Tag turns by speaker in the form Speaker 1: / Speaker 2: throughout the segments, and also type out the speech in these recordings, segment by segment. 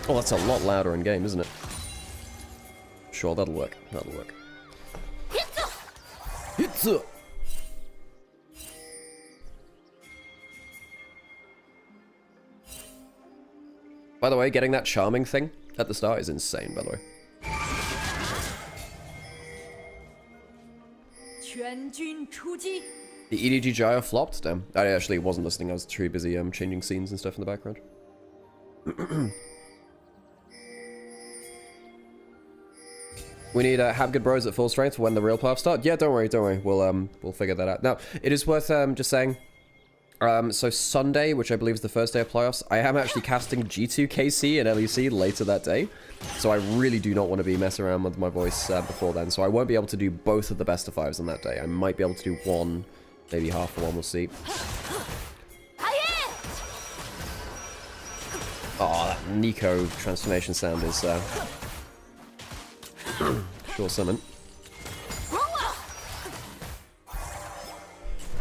Speaker 1: Oh, that's a lot louder in game, isn't it? Sure, that'll work. That'll work. Hitsu! By the way, getting that charming thing at the start is insane, by the way. The EDG gyro flopped? Damn. I actually wasn't listening. I was too busy changing scenes and stuff in the background. We need have good bros at full strength for when the real playoffs start. Yeah, don't worry, don't worry. We'll figure that out. Now, it is worth just saying. So Sunday, which I believe is the first day of playoffs, I am actually casting G2KC and LEC later that day. So I really do not want to be messing around with my voice before then. So I won't be able to do both of the best of fives on that day. I might be able to do one, maybe half of one. We'll see. Oh, that Nico transformation sound is sure summon.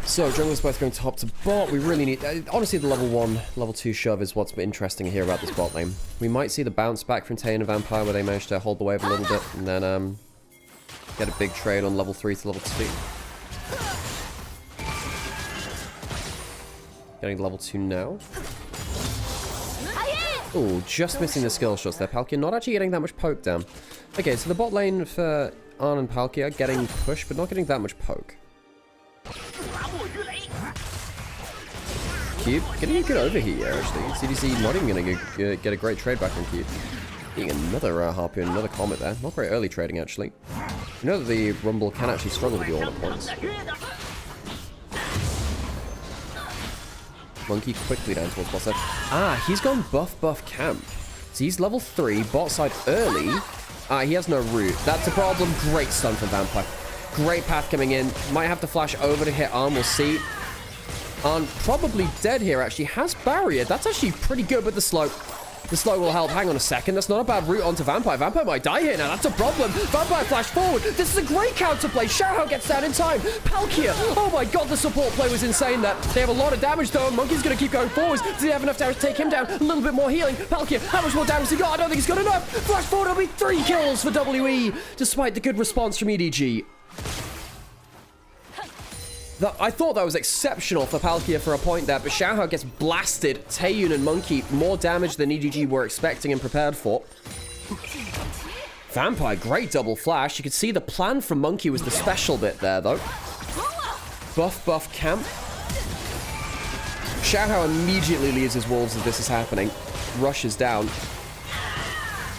Speaker 1: So, jungler's both going top to bot. We really need... honestly, the level 1, level 2 shove is what's interesting here about this bot lane. We might see the bounce back from Tay and Vampire where they managed to hold the wave a little bit and then get a big trade on level 3 to level 2. Getting to level 2 now. Oh, just missing the skill shots there. Palkia not actually getting that much poke down. Okay, so the bot lane for Arn and Palkia getting pushed, but not getting that much poke. Cube getting good over here, actually. CDC not even going to get a great trade back on Cube. Getting another Harpoon, another Comet there. Not great early trading, actually. You know that the Rumble can actually struggle with you all at points. Monkey quickly down towards bot side. Ah, he's gone buff camp. So he's level 3, bot side early. He has no root. That's a problem. Great stun from Vampire. Great path coming in. Might have to flash over to hit Arn. We'll see. Arn probably dead here, actually. Has barrier. That's actually pretty good with the slow. The slow will help. Hang on a second. That's not a bad route onto Vampire. Vampire might die here now. That's a problem. Vampire flash forward. This is a great counterplay. Xiaohao gets down in time. Palkia. Oh my god, the support play was insane there. They have a lot of damage though. Monkey's going to keep going forwards. Does he have enough damage to take him down? A little bit more healing. Palkia, how much more damage has he got? I don't think he's got enough. Flash forward. It'll be 3 kills for WE, despite the good response from EDG. I thought that was exceptional for Palkia for a point there, but Xiaohao gets blasted. Taeyun and Monkey, more damage than EDG were expecting and prepared for. Vampire, great double flash. You could see the plan from Monkey was the special bit there, though. Buff camp. Xiaohao immediately leaves his wolves as this is happening. Rushes down.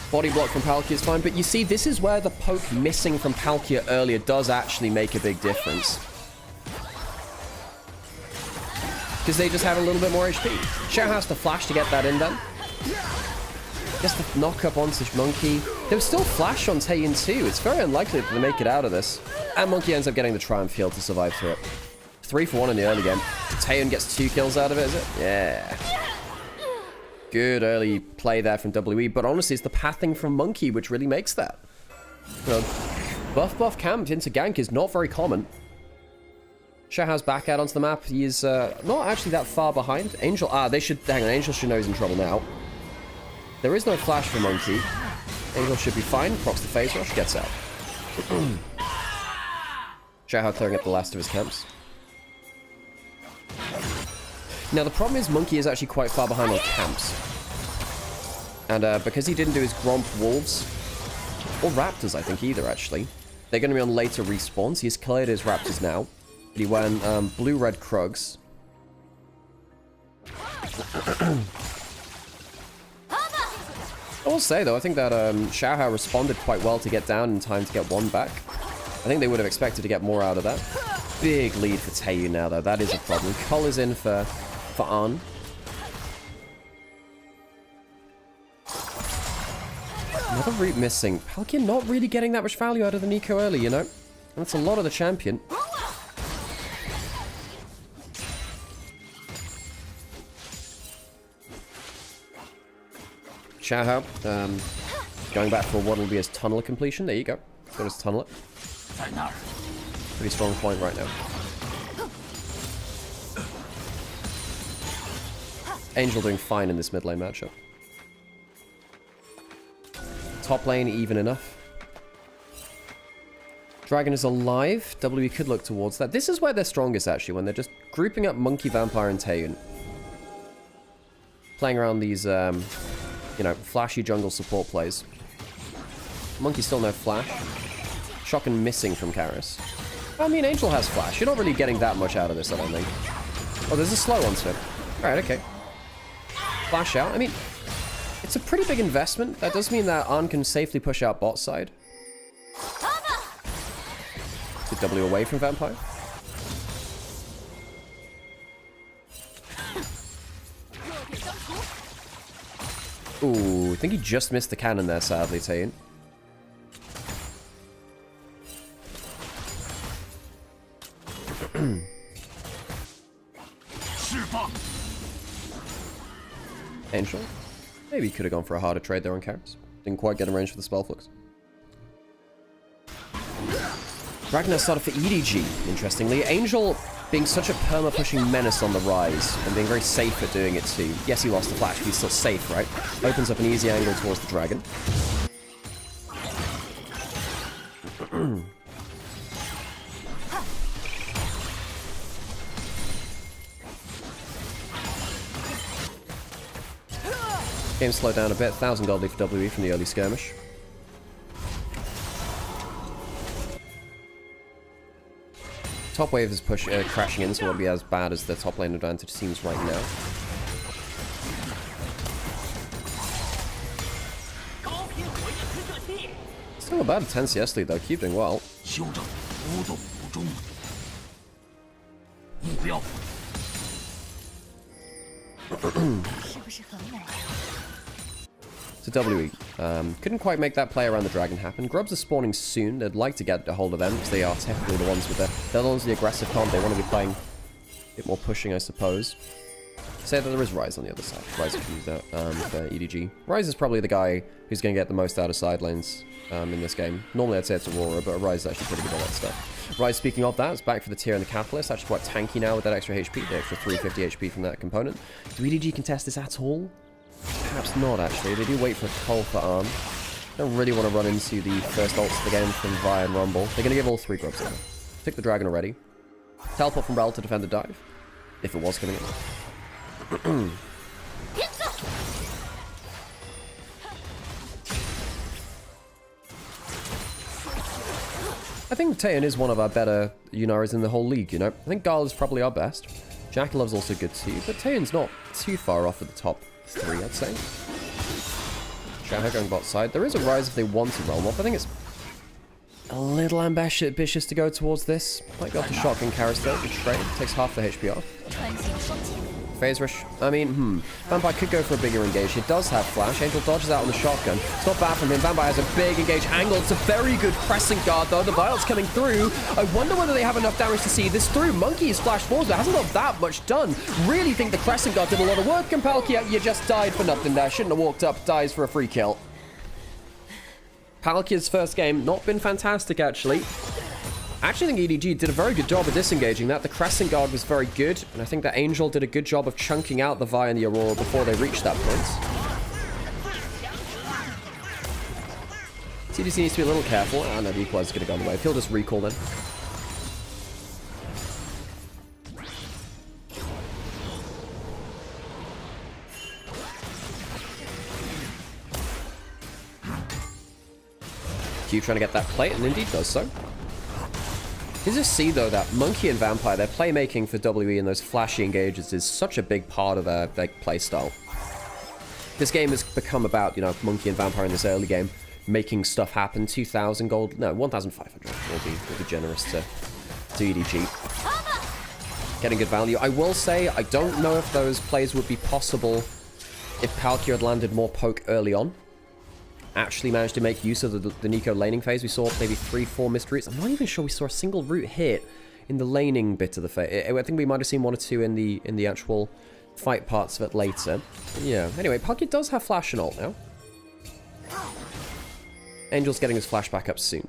Speaker 1: Body block from Palkia is fine, but you see, this is where the poke missing from Palkia earlier does actually make a big difference. Because they just have a little bit more HP. Xiao has to flash to get that in then. Gets the knock up onto Monkey. There was still flash on Taeyun too. It's very unlikely that they make it out of this. And Monkey ends up getting the Triumph Field to survive through it. 3 for 1 in the early game. Taeyun gets 2 kills out of it, is it? Yeah. Good early play there from WE, but honestly, it's the pathing from Monkey which really makes that. You know, buff camped into gank is not very common. Xiaohao's back out onto the map. He is not actually that far behind. Angel, they should, hang on, Angel should know he's in trouble now. There is no flash for Monkey. Angel should be fine. Procs the phase rush, gets out. Xiaohao clearing up the last of his camps. Now the problem is Monkey is actually quite far behind on camps. And because he didn't do his Gromp Wolves, or Raptors I think either actually, they're going to be on later respawns. He's cleared his Raptors now. He went blue-red Krugs. I will say, though, I think that Xiaohao responded quite well to get down in time to get 1 back. I think they would have expected to get more out of that. Big lead for Taeyun now, though. That is a problem. Cull is in for Arn. Another root missing. Palkia not really getting that much value out of the Nico early, you know? That's a lot of the champion. Xiaohao, going back for what will be his tunnel completion. There you go. Got his tunnel. Pretty strong point right now. Angel doing fine in this mid lane matchup. Top lane, even enough. Dragon is alive. W could look towards that. This is where they're strongest, actually, when they're just grouping up Monkey, Vampire, and Taeyeon. Playing around these, you know, flashy jungle support plays. Monkey still no flash. Shotgun missing from Karis. I mean, Angel has flash. You're not really getting that much out of this, I don't think. Oh, there's a slow onto it. Alright, okay. Flash out. I mean, it's a pretty big investment. That does mean that Arn can safely push out bot side. Get W away from Vampire. Ooh, I think he just missed the cannon there, sadly, Taeyeon. Angel. Maybe he could have gone for a harder trade there on Karis. Didn't quite get in range for the spell flux. Ragnar started for EDG, interestingly. Angel being such a perma-pushing menace on the rise, and being very safe at doing it too. Yes, he lost the flash, but he's still safe, right? Opens up an easy angle towards the dragon. Game slowed down a bit. 1,000 gold lead for WE from the early skirmish. Top wave is crashing in, so it won't be as bad as the top lane advantage seems right now. Still about a 10 CS lead though, keep doing well. So WE, couldn't quite make that play around the dragon happen. Grubs are spawning soon. They'd like to get a hold of them because they are technically the ones with they're the ones with the aggressive comp. They want to be playing a bit more pushing, I suppose. Say that there is Ryze on the other side. Ryze can use that for EDG. Ryze is probably the guy who's going to get the most out of side lanes in this game. Normally I'd say it's Aurora, but Ryze is actually pretty good at that stuff. Ryze, speaking of that, is back for the tier and the Catalyst. Actually quite tanky now with that extra HP, the extra 350 HP from that component. Do EDG contest this at all? Perhaps not, actually. They do wait for a call for Arn. Don't really want to run into the first ults of the game from Vi and Rumble. They're going to give all 3 grubs in. Pick the dragon already. Teleport from Rel to defend the dive. If it was coming in. I think Taeyeon is one of our better Yunaris in the whole league, you know? I think Gala is probably our best. Jackalove's also good too, but Taeyeon's not too far off at the top 3, I'd say. Shadow going bot side. There is a Ryze if they want to roll off. I think it's a little ambitious to go towards this. Might be able to shotgun Karis though, which trade. Takes half the HP off. Phase rush. I mean, Vampire could go for a bigger engage. He does have flash. Angel dodges out on the shotgun. It's not bad from him. Vampire has a big engage angle. It's a very good crescent guard though. The Violet's coming through. I wonder whether they have enough damage to see this through. Monkey is flash forward, but hasn't got that much done. Really think the crescent guard did a lot of work. And Palkia, you just died for nothing there. Shouldn't have walked up. Dies for a free kill. Palkia's first game, not been fantastic actually. I actually think EDG did a very good job of disengaging that. The Crescent Guard was very good, and I think that Angel did a good job of chunking out the Vi and the Aurora before they reached that point. CDC needs to be a little careful. I know the Equalizer's going to go on the way. He'll just recall then. Q trying to get that plate, and indeed does so. You just see, though, that Monkey and Vampire, their playmaking for WE and those flashy engages is such a big part of their playstyle. This game has become about, you know, Monkey and Vampire in this early game making stuff happen. 2,000 gold, no, 1,500 will be generous to EDG. Getting good value. I will say, I don't know if those plays would be possible if Palkia had landed more poke early on. Actually managed to make use of the Nico laning phase. We saw maybe 3-4 missed roots. I'm not even sure we saw a single root hit in the laning bit of the phase. I think we might have seen 1 or 2 in the actual fight parts of it later. Yeah. Anyway, Palkia does have flash and ult now. Angel's getting his flash back up soon.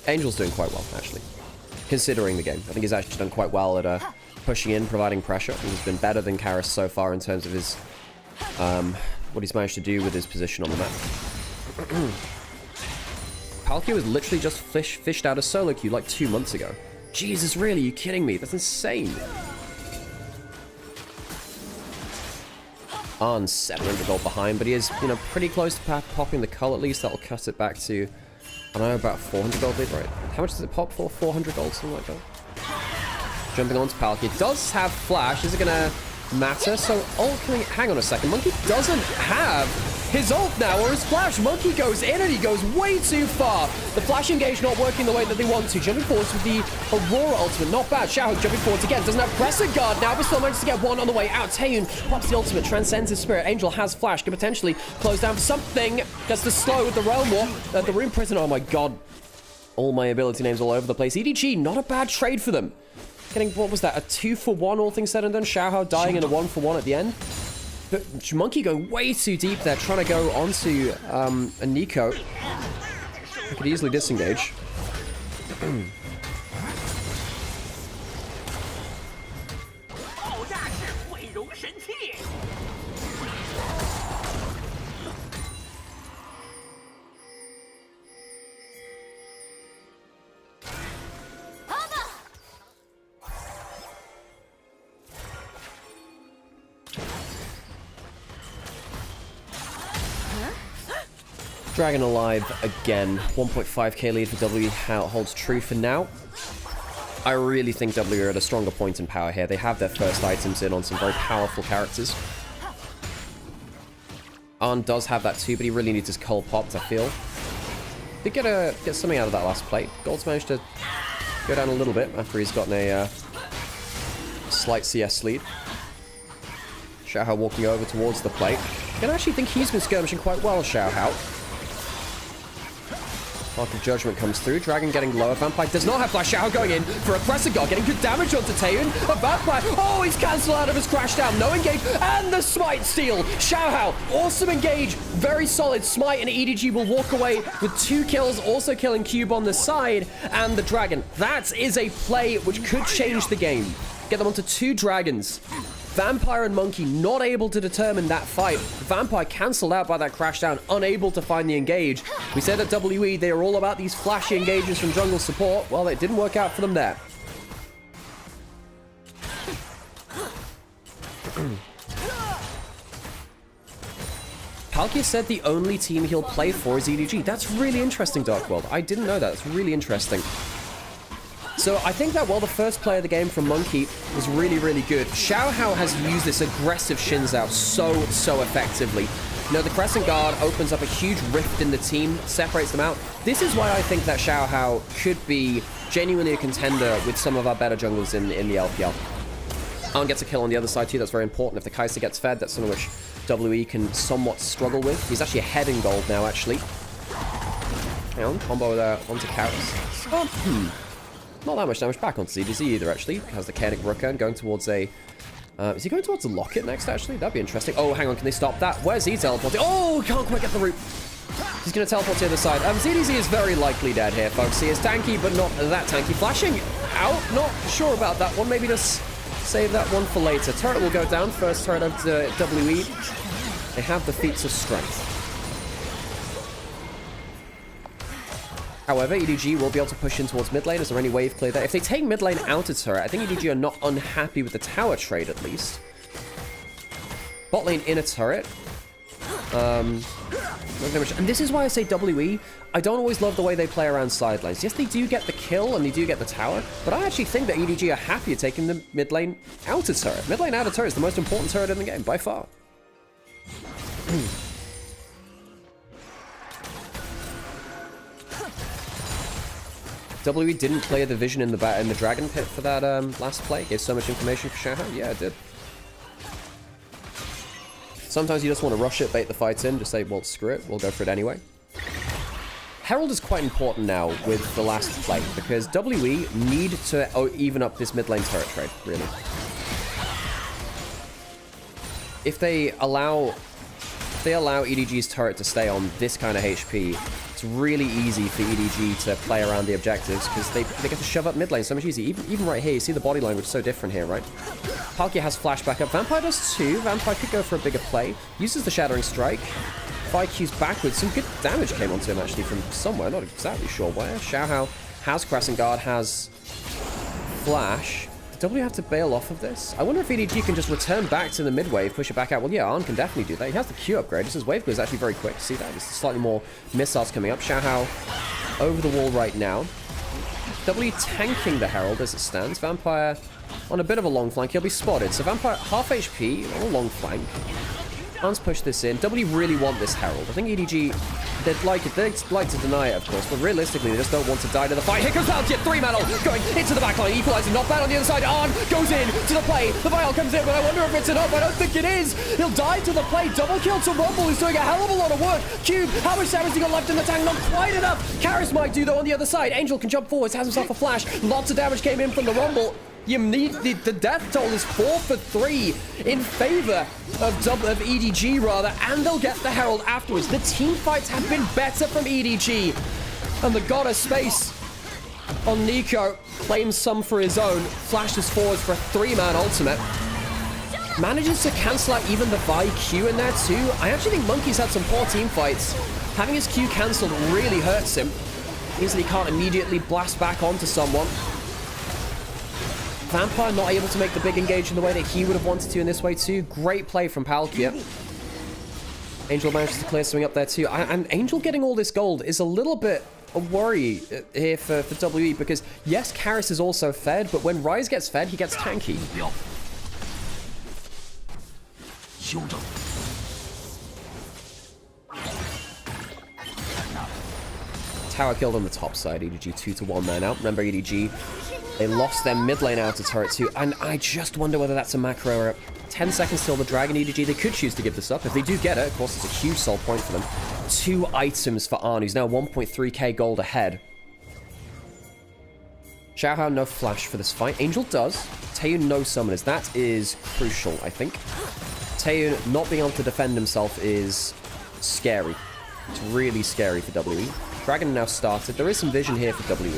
Speaker 1: Angel's doing quite well, actually. Considering the game. I think he's actually done quite well at pushing in, providing pressure. He's been better than Karis so far in terms of his what he's managed to do with his position on the map. Palkia was literally just fished out of solo queue like 2 months ago. Jesus, really? Are you kidding me? That's insane. Arn's 700 gold behind, but he is, you know, pretty close to popping the cull at least. That'll cut it back to, I don't know, about 400 gold lead, right? How much does it pop for? 400 gold, something like that. Jumping onto Palkia. Does have flash. Is it going to matter? So, ult coming... Hang on a second. Monkey doesn't have his ult now, or his flash. Monkey goes in, and he goes way too far. The flash engage not working the way that they want to. Jumping forwards with the Aurora ultimate. Not bad. Xiao jumping forwards again. Doesn't have Crescent Guard now, but still manages to get one on the way out. Taeyun pops the ultimate. Transcends his spirit. Angel has flash. Can potentially close down for something. Gets the slow with the Realm War. The Rune Prison. Oh my god. All my ability names all over the place. EDG, not a bad trade for them. Getting, what was that, a 2-for-1 all things said and done? Xiaohao dying in a 1-for-1 at the end. But Monkey going way too deep there, trying to go onto a Nico. I could easily disengage. Dragon alive again. 1.5k lead for W holds true for now. I really think W are at a stronger point in power here. They have their first items in on some very powerful characters. Arn does have that too, but he really needs his cull popped, I feel. Did get something out of that last plate. Gold's managed to go down a little bit after he's gotten a slight CS lead. Xiaohao walking over towards the plate. I actually think he's been skirmishing quite well, Xiaohao. Mark of Judgment comes through. Dragon getting lower. Vampire does not have flash. Xiao going in for a Crescent Guard. Getting good damage onto Taeyun. A Vampire. Oh, he's cancelled out of his crash down. No engage. And the Smite steal. Xiaohao. Awesome engage. Very solid. Smite and EDG will walk away with 2 kills. Also killing Cube on the side. And the Dragon. That is a play which could change the game. Get them onto 2 dragons. Vampire and Monkey not able to determine that fight. Vampire cancelled out by that crash down, unable to find the engage. We said at WE they are all about these flashy engages from jungle support. Well, it didn't work out for them there. Palkia said the only team he'll play for is EDG. That's really interesting, Dark World. I didn't know that. That's really interesting. So I think that while the first play of the game from Monkey was really, really good, Xiaohao has used this aggressive Shinzao so effectively. You know, the Crescent Guard opens up a huge rift in the team, separates them out. This is why I think that Xiaohao could be genuinely a contender with some of our better junglers in the LPL. Arn gets a kill on the other side too, that's very important. If the Kai'Sa gets fed, that's something which WE can somewhat struggle with. He's actually ahead in gold now, actually. Hang on, combo there onto Karis. Not that much damage back onto ZDZ either, actually. Has the Chaotic Rooker going towards a... is he going towards a Locket next, actually? That'd be interesting. Oh, hang on. Can they stop that? Where's he teleporting? Oh, can't quite get the route. He's going to teleport to the other side. ZDZ is very likely dead here, folks. He is tanky, but not that tanky. Flashing out. Not sure about that one. Maybe just save that one for later. Turret will go down. First turret over to WE. They have the feats of strength. However, EDG will be able to push in towards mid lane. Is there any wave clear there? If they take mid lane out of turret, I think EDG are not unhappy with the tower trade, at least. Bot lane in a turret. And this is why I say WE, I don't always love the way they play around sidelines. Yes, they do get the kill and they do get the tower, but I actually think that EDG are happier taking the mid lane out of turret. Mid lane out of turret is the most important turret in the game, by far. WE didn't clear the vision in the Dragon Pit for that last play. Gave so much information for Xiaohao. Yeah, it did. Sometimes you just want to rush it, bait the fight in, just say, well, screw it, we'll go for it anyway. Herald is quite important now with the last play, because WE need to even up this mid lane turret trade, really. If they allow EDG's turret to stay on this kind of HP, it's really easy for EDG to play around the objectives because they get to shove up mid lane so much easier. Even right here, you see the body language so different here, right? Palkia has flash back up. Vampire does too. Vampire could go for a bigger play. Uses the Shattering Strike. IQ's backwards. Some good damage came onto him actually from somewhere. Not exactly sure where. Xiaohao has Crescent Guard, has Flash. Does W have to bail off of this? I wonder if EDG can just return back to the mid wave, push it back out. Well, yeah, Arn can definitely do that. He has the Q upgrade. His wave is actually very quick. See that? There's slightly more missiles coming up. Xiaohao over the wall right now. W tanking the Herald as it stands. Vampire on a bit of a long flank. He'll be spotted. So Vampire half HP on a long flank. Arn's push this in. W really want this Herald. I think EDG, they'd like to deny it, of course, but realistically, they just don't want to die to the fight. Here comes Palkia, 3-man ult, going into the backline. Equalizer, not bad on the other side. Arn goes in to the play. The Vial comes in, but I wonder if it's enough. I don't think it is. He'll die to the play. Double kill to Rumble, who's doing a hell of a lot of work. Cube, how much damage he got left in the tank? Not quite enough. Karis might do, though, on the other side. Angel can jump forwards, has himself a flash. Lots of damage came in from the Rumble. You need the death toll is 4 for 3 in favor of EDG rather, and they'll get the Herald afterwards. The team fights have been better from EDG, and the God of Space on Nico claims some for his own, flashes forwards for a 3-man ultimate. Manages to cancel out even the Vi Q in there too. I actually think Monkey's had some poor team fights. Having his Q cancelled really hurts him. Means that he can't immediately blast back onto someone. Vampire not able to make the big engage in the way that he would have wanted to in this way too. Great play from Palkia. Angel manages to clear something up there too. And Angel getting all this gold is a little bit a worry here for WE because yes, Karis is also fed, but when Ryze gets fed, he gets tanky. Tower killed on the top side. EDG 2-1 man out. Remember EDG, they lost their mid lane outer turret too, and I just wonder whether that's a macro error. 10 seconds till the Dragon EDG. They could choose to give this up. If they do get it, of course, it's a huge soul point for them. 2 items for Arn, who's now 1.3k gold ahead. Xiaohao no flash for this fight. Angel does. Taeyun no summoners. That is crucial, I think. Taeyun not being able to defend himself is scary. It's really scary for WE. Dragon now started. There is some vision here for WE.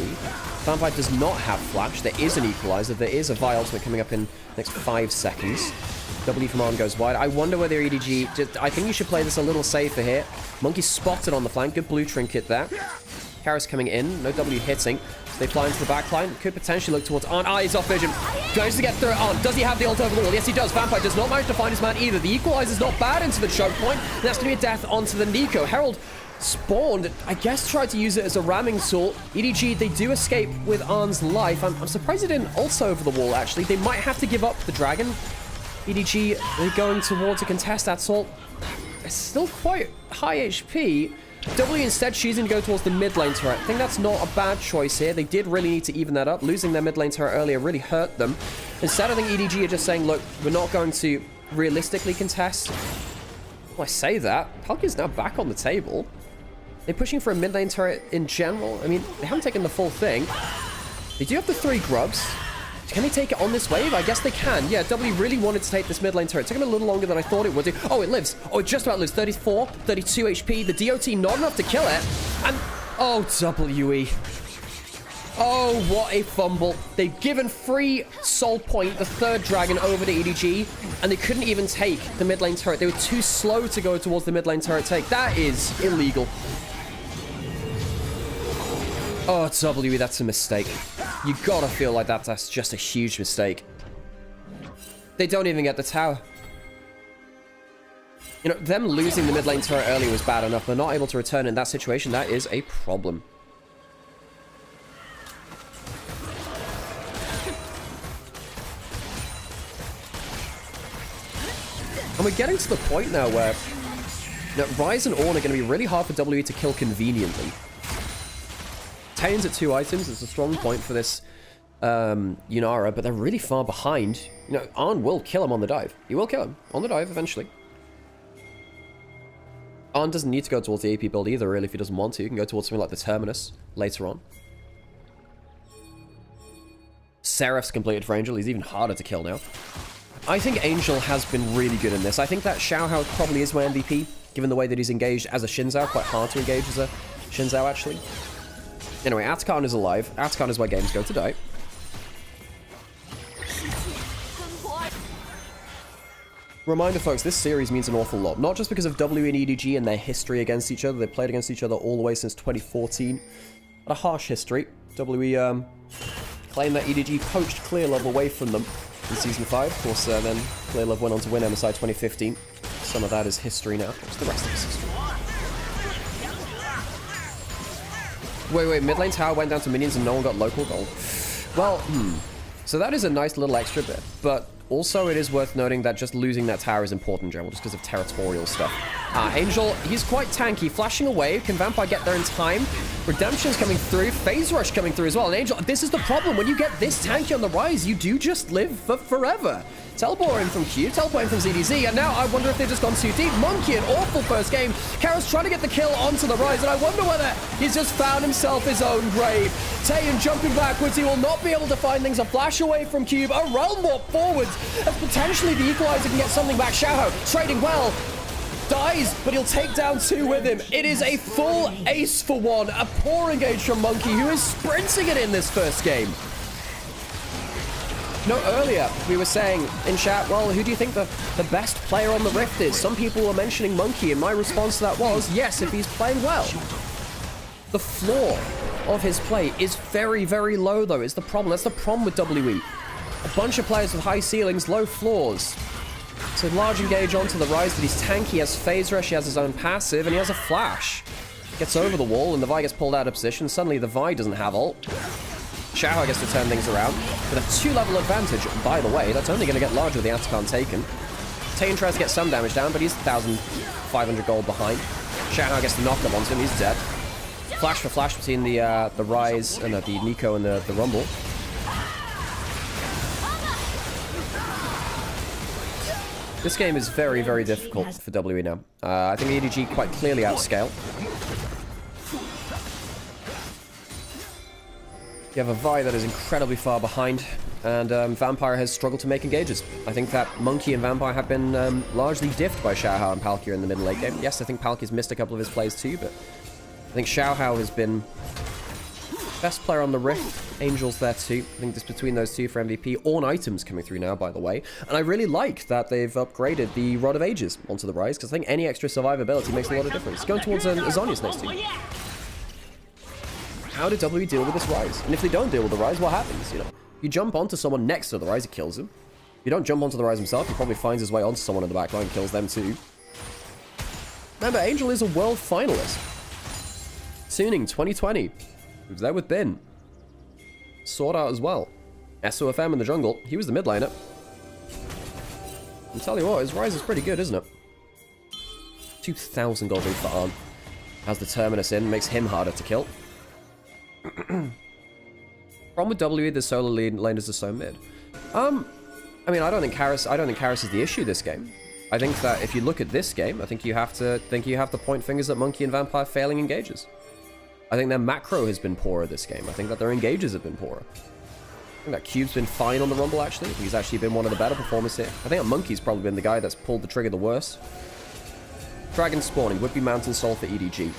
Speaker 1: Vampire does not have flash. There is an equalizer. There is a Vi ultimate coming up in the next 5 seconds. W from Arn goes wide. I wonder whether EDG... I think you should play this a little safer here. Monkey spotted on the flank. Good blue trinket there. Karis coming in. No W hitting. They fly into the backline. Could potentially look towards Arn. He's off vision. Goes to get through it. Arn, does he have the ult over the wall? Yes, he does. Vampire does not manage to find his man either. The equalizer's not bad into the choke point. And that's going to be a death onto the Nico. Herald spawned, I guess, tried to use it as a ramming tool. EDG, they do escape with Arn's life. I'm surprised they didn't ult over the wall, actually. They might have to give up the Dragon. EDG, they're going towards a contest. That's all. It's still quite high HP. W instead choosing to go towards the mid lane turret. I think that's not a bad choice here. They did really need to even that up. Losing their mid lane turret earlier really hurt them. Instead, I think EDG are just saying, look, we're not going to realistically contest. Well, I say that. Palkia's now back on the table. They're pushing for a mid lane turret in general. I mean, they haven't taken the full thing. They do have the 3 grubs. Can they take it on this wave? I guess they can. Yeah, W really wanted to take this mid lane turret. It took him a little longer than I thought it would do. Oh, it lives. Oh, it just about lives. 34, 32 HP. The DOT not enough to kill it. And, oh, WE. Oh, what a fumble. They've given free soul point, the 3rd Dragon, over to EDG, and they couldn't even take the mid lane turret. They were too slow to go towards the mid lane turret take. That is illegal. Oh, WE, that's a mistake. You gotta feel like that's just a huge mistake. They don't even get the tower. You know, them losing the mid lane turret earlier was bad enough. They're not able to return in that situation. That is a problem. And we're getting to the point now where Ryze and Ornn are going to be really hard for WE to kill conveniently. Taeyun's at 2 items. It's a strong point for this Nymaera, but they're really far behind. You know, Arn will kill him on the dive. He will kill him on the dive eventually. Arn doesn't need to go towards the AP build either, really, if he doesn't want to. He can go towards something like the Terminus later on. Seraph's completed for Angel. He's even harder to kill now. I think Angel has been really good in this. I think that Xiaohao probably is my MVP, given the way that he's engaged as a Shinzao. Quite hard to engage as a Shinzao, actually. Anyway, Atakan is alive. Atakan is where games go to die. Reminder, folks, this series means an awful lot. Not just because of W and EDG and their history against each other. They played against each other all the way since 2014. But a harsh history. WE claimed that EDG poached Clearlove away from them in Season 5. Of course, then Clearlove went on to win MSI 2015. Some of that is history now. What's the rest of this history? Wait, mid lane tower went down to minions and no one got local gold. Well, so that is a nice little extra bit, but also it is worth noting that just losing that tower is important in general, just because of territorial stuff. Angel, he's quite tanky, flashing away. Can Vampire get there in time? Redemption's coming through, Phase Rush coming through as well. And Angel, this is the problem. When you get this tanky on the rise, you do just live for forever. Teleporting from Q, teleporting from ZDZ, and now I wonder if they've just gone too deep. Monkey, an awful first game. Karos trying to get the kill onto the rise, and I wonder whether he's just found himself his own grave. Taeyon jumping backwards, he will not be able to find things. A flash away from Cube, a realm warp forwards, as potentially the Equalizer can get something back. Xiaohao trading well. Dies, but he'll take down 2 with him. It is a full ace for 1. A poor engage from Monkey, who is sprinting it in this first game. No, earlier we were saying in chat, well, who do you think the best player on the Rift is? Some people were mentioning Monkey, and my response to that was, yes, if he's playing well. The floor of his play is very, very low, though, is the problem. That's the problem with WE. A bunch of players with high ceilings, low floors. So large engage onto the rise, but he's tanky, he has Phase Rush, he has his own passive, and he has a flash. Gets over the wall, and the Vi gets pulled out of position. Suddenly, the Vi doesn't have ult. Xiaohao gets to turn things around. With a 2-level advantage, by the way, that's only going to get larger with the Atakan taken. Taeyon tries to get some damage down, but he's 1,500 gold behind. Xiaohao gets the knock-up onto him, he's dead. Flash for flash between the Rise and the Nico and the Rumble. This game is very, very difficult for WE now. I think EDG quite clearly outscale. You have a Vi that is incredibly far behind, and Vampire has struggled to make engages. I think that Monkey and Vampire have been largely diffed by Xiaohao and Palkia in the mid-late game. Yes, I think Palkia's missed a couple of his plays too, but I think Xiaohao has been best player on the Rift. Angel's there too. I think just between those two for MVP. Ornn items coming through now, by the way. And I really like that they've upgraded the Rod of Ages onto the Rise, because I think any extra survivability makes a lot of difference. Going towards Azania's next team. How did W deal with this Rise? And if they don't deal with the Rise, what happens? You know, you jump onto someone next to the Rise, it kills him. If you don't jump onto the Rise himself, he probably finds his way onto someone in the back line and kills them too. Remember, Angel is a world finalist. Tuning 2020. He was there with Bin. Sword Art as well. SOFM in the jungle. He was the mid laner. I'll tell you what, his Rise is pretty good, isn't it? 2,000 gold for Arn. Has the Terminus in, makes him harder to kill. Problem with W, the solo laners are so mid. I mean, I don't think Karis is the issue this game. I think that if you look at this game, I think you have to point fingers at Monkey and Vampire failing engages. I think their macro has been poorer this game. I think that their engages have been poorer. I think that Cube's been fine on the Rumble, actually. He's actually been one of the better performers here. I think that Monkey's probably been the guy that's pulled the trigger the worst. Dragon spawning would be Mountain Soul for EDG.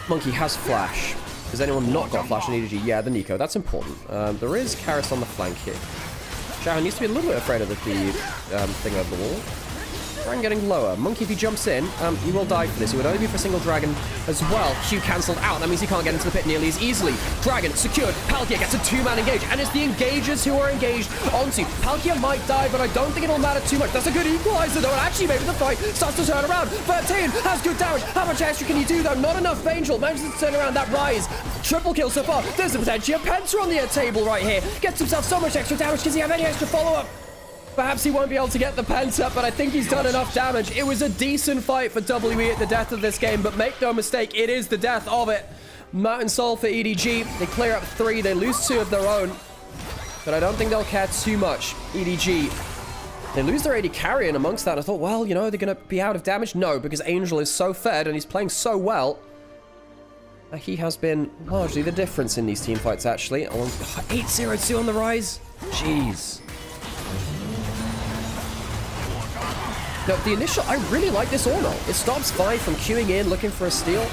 Speaker 1: Monkey has Flash. Has anyone not got Flash on EDG? Yeah, the Nico. That's important. There is Karis on the flank here. Xiaohao needs to be a little bit afraid of the thing over the wall. Dragon getting lower. Monkey, if he jumps in, he will die for this. It would only be for a single Dragon as well. Q cancelled out. That means he can't get into the pit nearly as easily. Dragon secured. Palkia gets a 2-man engage, and it's the engagers who are engaged onto. Palkia might die, but I don't think it'll matter too much. That's a good equalizer, though, and actually maybe the fight starts to turn around. 13 has good damage. How much extra can you do, though? Not enough. Angel manages to turn around that Rise. Triple kill so far. There's potentially a Penta on the table right here. Gets himself so much extra damage. Does he have any extra follow-up? Perhaps he won't be able to get the Penta, but I think he's done enough damage. It was a decent fight for WE at the death of this game, but make no mistake, it is the death of it. Mountain Soul for EDG. They clear up 3. They lose 2 of their own, but I don't think they'll care too much. EDG. They lose their AD carry, and amongst that, I thought, well, you know, they're going to be out of damage. No, because Angel is so fed, and he's playing so well. He has been largely the difference in these team fights, actually. 8-0-2 on the Rise. Jeez. No, the initial, I really like this Ornn. It stops Vi from queuing in, looking for a steal.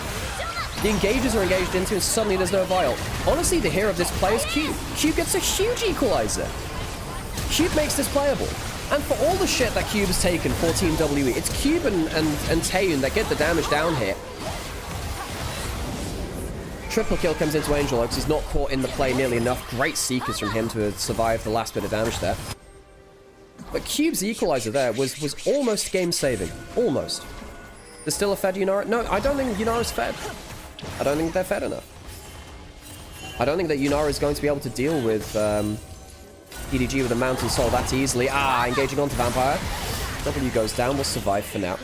Speaker 1: The engages are engaged into, and suddenly there's no vial. Honestly, the hero of this play is Cube. Cube gets a huge equalizer. Cube makes this playable. And for all the shit that Cube has taken for Team WE, it's Cube and Taeyun that get the damage down here. Triple kill comes into Angel because he's not caught in the play nearly enough. Great Seekers from him to survive the last bit of damage there. But Cube's equalizer there was almost game-saving. Almost. There's still a fed Yunara? No, I don't think Yunara's fed. I don't think they're fed enough. I don't think that Yunara is going to be able to deal with EDG with a Mountain Soul that easily. Ah, engaging onto Vampire. W goes down, will survive for now.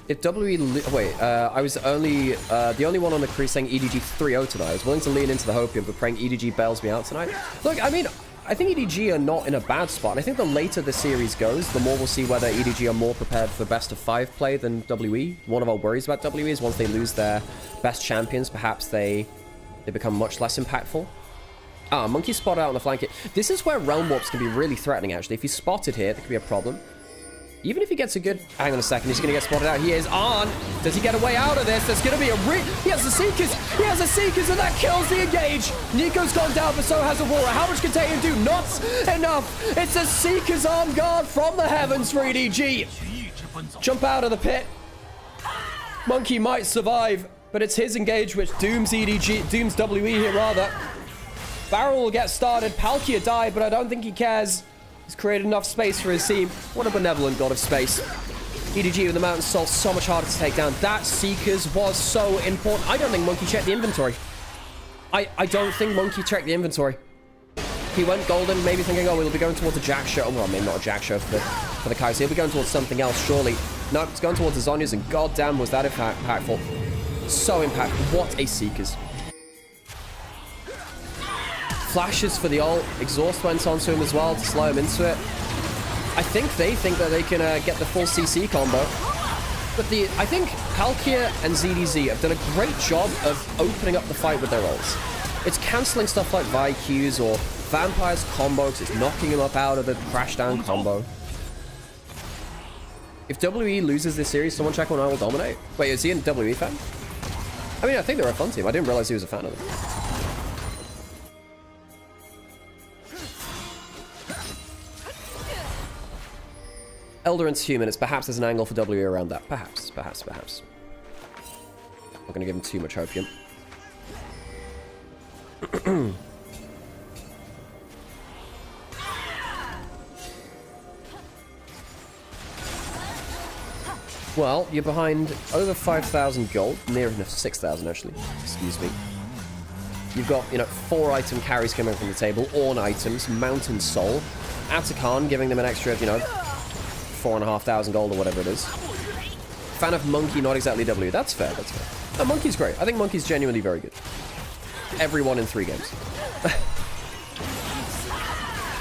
Speaker 1: If WE... Wait, I was only... the only one on the crew saying EDG 3-0 tonight. I was willing to lean into the hopium, but praying EDG bails me out tonight. Look, I mean... I think EDG are not in a bad spot. I think the later the series goes, the more we'll see whether EDG are more prepared for best of 5 play than WE. One of our worries about WE is once they lose their best champions, perhaps they become much less impactful. Ah, Monkey spotted out on the flank here. This is where Realm Warps can be really threatening, actually. If he's spotted here, that could be a problem. Even if he gets a good... Hang on a second, he's going to get spotted out. He is on. Does he get a way out of this? There's going to be a... He has the Seekers. He has the Seekers, and that kills the engage. Nico's gone down, but so has Aurora. How much can Taeyun do? Not enough. It's a Seekers arm guard from the heavens for EDG. Jump out of the pit. Monkey might survive, but it's his engage which dooms EDG... Dooms WE here, rather. Barrel will get started. Palkia died, but I don't think he cares. He's created enough space for his team. What a benevolent god of space. EDG with the Mountain Soul, so much harder to take down. That Seekers was so important. I don't think Monkey checked the inventory. I don't think Monkey checked the inventory. He went golden, maybe thinking, oh, we'll be going towards a Jack show. Well, maybe not a Jack show for the Kaiser. He'll be going towards something else, surely. No, it's going towards the Zhonya's, and goddamn was that impactful. So impactful. What a Seekers. Flashes for the ult. Exhaust went onto him as well to slow him into it. I think they think that they can get the full CC combo. But I think Palkia and ZDZ have done a great job of opening up the fight with their ults. It's cancelling stuff like ViQs or Vampire's combo because it's knocking him up out of the crashdown combo. If WE loses this series, someone check on I will dominate. Wait, is he a WE fan? I mean, I think they're a fun team. I didn't realize he was a fan of them. Eldoran's human. It's perhaps there's an angle for W around that. Perhaps. Not going to give him too much hopium. Well, you're behind over 5,000 gold. Near enough 6,000, actually. Excuse me. You've got, 4 item carries coming from the table. Ornn items. Mountain Soul. Atakan giving them an extra, 4,500 gold or whatever it is. Fan of Monkey, not exactly W. That's fair. No, Monkey's great. I think Monkey's genuinely very good. Everyone in 3 games.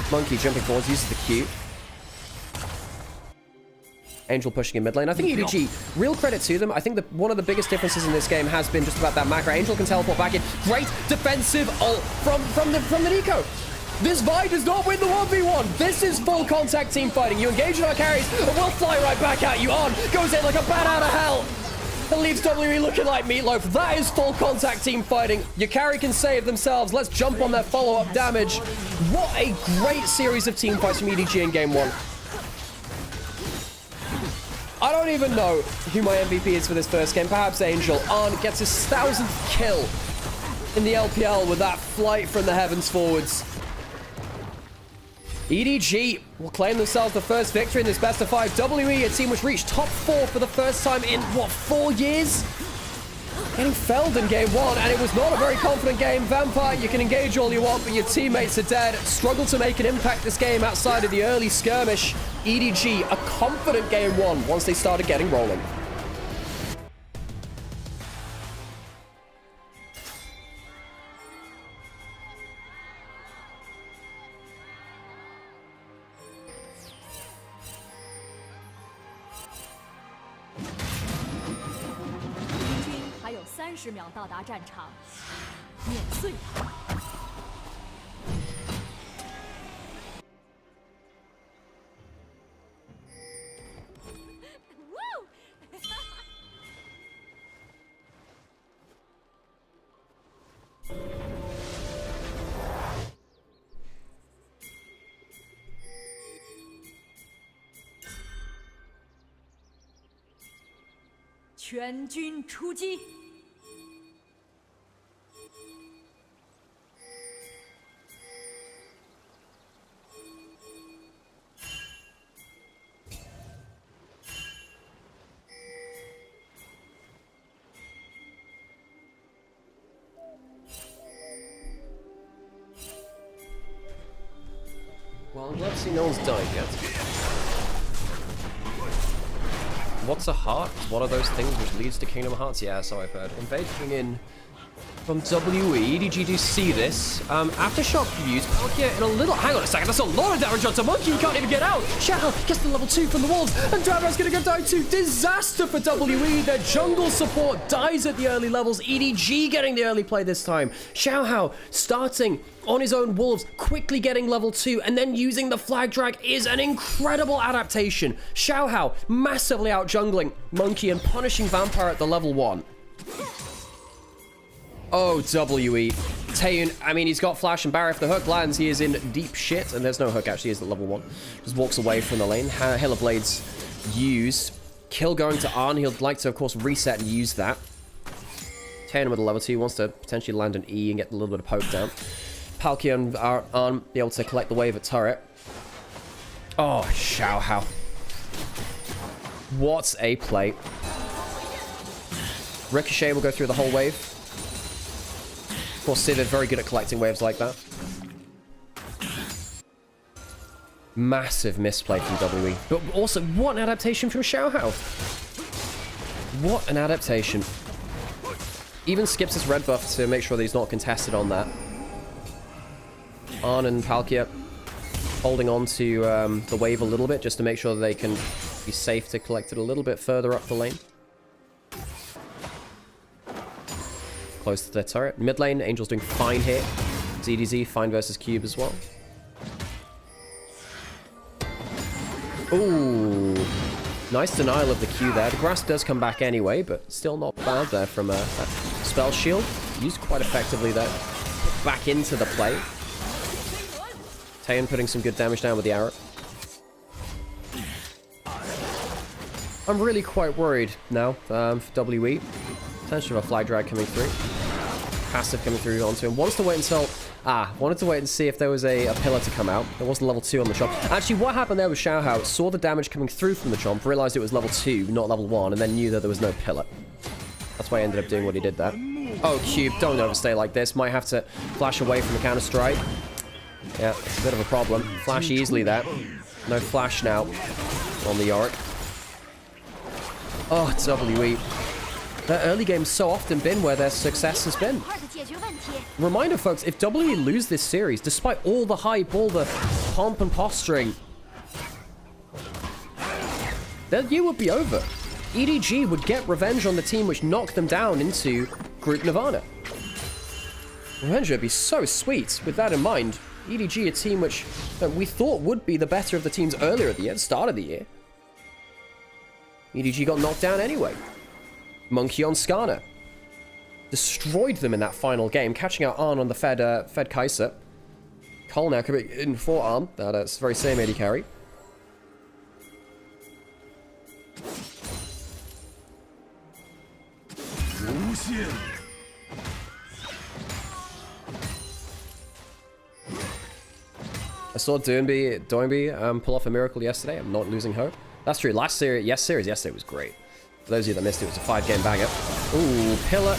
Speaker 1: Monkey jumping forwards, uses the Q. Angel pushing in mid lane. I think EDG, real credit to them. I think one of the biggest differences in this game has been just about that macro. Angel can teleport back in. Great defensive ult from the Nico. This Vi does not win the 1v1. This is full contact team fighting. You engage in our carries, and we'll fly right back at you. On goes in like a bat out of hell. And leaves WE looking like meatloaf. That is full contact team fighting. Your carry can save themselves. Let's jump on their follow-up damage. What a great series of team fights from EDG in game 1. I don't even know who my MVP is for this first game. Perhaps Angel. On gets his 1,000th kill in the LPL with that flight from the heavens forwards. EDG will claim themselves the first victory in this best of 5. WE, a team which reached top 4 for the first time in, 4 years? Getting felled in game 1, and it was not a very confident game. Vampire, you can engage all you want, but your teammates are dead. Struggle to make an impact this game outside of the early skirmish. EDG, a confident game 1 once they started getting rolling.
Speaker 2: 全军出击！
Speaker 1: Well, I'm glad to see no one's died yet. What's a heart? What are those things which leads to Kingdom Hearts? Yeah, so I've heard. Invasion in from WE. EDG do see this. Aftershock use. Palkia in a little... Hang on a second, that's a lot of damage onto Monkey. He can't even get out. Shao gets to level 2 from the wolves. And Draven's going to go down to disaster for WE. Their jungle support dies at the early levels. EDG getting the early play this time. Shao starting on his own wolves, quickly getting level 2, and then using the flag drag is an incredible adaptation. Shao massively out jungling Monkey and punishing Vampire at the level 1. Oh, WE. Taeyun, I mean, he's got Flash and Barrier. If the hook lands, he is in deep shit. And there's no hook, actually. He's at level 1. Just walks away from the lane. Hail of Blades used. Kill going to Arn. He'll like to, of course, reset and use that. Taeyun with a level 2. Wants to potentially land an E and get a little bit of poke down. Palkia and Arn be able to collect the wave at turret. Oh, Shao. What a play. Ricochet will go through the whole wave. Of course, Sid is very good at collecting waves like that. Massive misplay from WE. But also, what an adaptation from Shao. What an adaptation. Even skips his red buff to make sure that he's not contested on that. Arn and Palkia holding on to the wave a little bit just to make sure that they can be safe to collect it a little bit further up the lane. Close to their turret. Mid lane, Angel's doing fine here. ZDZ, fine versus Cube as well. Ooh. Nice denial of the Q there. The grass does come back anyway, but still not bad there from that spell shield. Used quite effectively there. Back into the play. Taeyun putting some good damage down with the arrow. I'm really quite worried now for WE. Potential of a flag drag coming through. Passive coming through onto him. Wanted to wait and see if there was a pillar to come out. There was level 2 on the chomp. Actually, what happened there was Shao saw the damage coming through from the chomp, realized it was level 2, not level 1, and then knew that there was no pillar. That's why he ended up doing what he did there. Oh, Cube, don't overstay like this. Might have to flash away from the counter strike. Yeah, it's a bit of a problem. Flash easily there. No flash now on the Yorick. Oh, WE. Their early game's so often been where their success has been. Reminder, folks, if WE lose this series, despite all the hype, all the pomp and posturing, their year would be over. EDG would get revenge on the team which knocked them down into Group Nirvana. Revenge would be so sweet. With that in mind, EDG, a team which we thought would be the better of the teams earlier at the year, start of the year. EDG got knocked down anyway. Monkey on Skarner. Destroyed them in that final game, catching out Arn on the Fed Kaiser. Cole now coming in for Arn. That's very same AD carry. I saw Doinby pull off a miracle yesterday. I'm not losing hope. That's true. Series yesterday was great. For those of you that missed it, it was a 5-game banger. Ooh, pillar.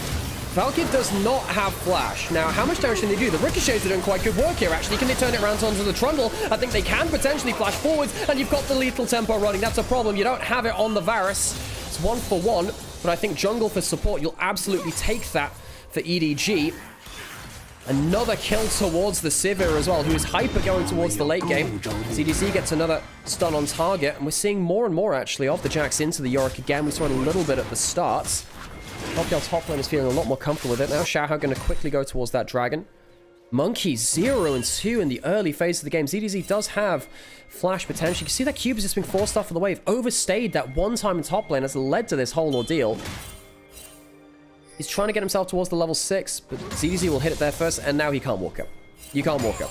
Speaker 1: Valkyrie does not have flash. Now, how much damage can they do? The ricochets are doing quite good work here, actually. Can they turn it around onto the Trundle? I think they can potentially flash forwards, and you've got the lethal tempo running. That's a problem. You don't have it on the Varus. It's 1-for-1, but I think jungle for support, you'll absolutely take that for EDG. Another kill towards the Sivir as well, who is hyper going towards the late game. CDC gets another stun on target, and we're seeing more and more, actually, of the Jax into the Yorick again. We saw it a little bit at the start. LPL top lane is feeling a lot more comfortable with it now. Shao going to quickly go towards that dragon. Monkey 0-2 in the early phase of the game. ZDZ does have flash potential. You can see that Cube is just being forced off of the wave. Overstayed that one time in top lane has led to this whole ordeal. He's trying to get himself towards the level 6, but ZDZ will hit it there first, and now he can't walk up. You can't walk up.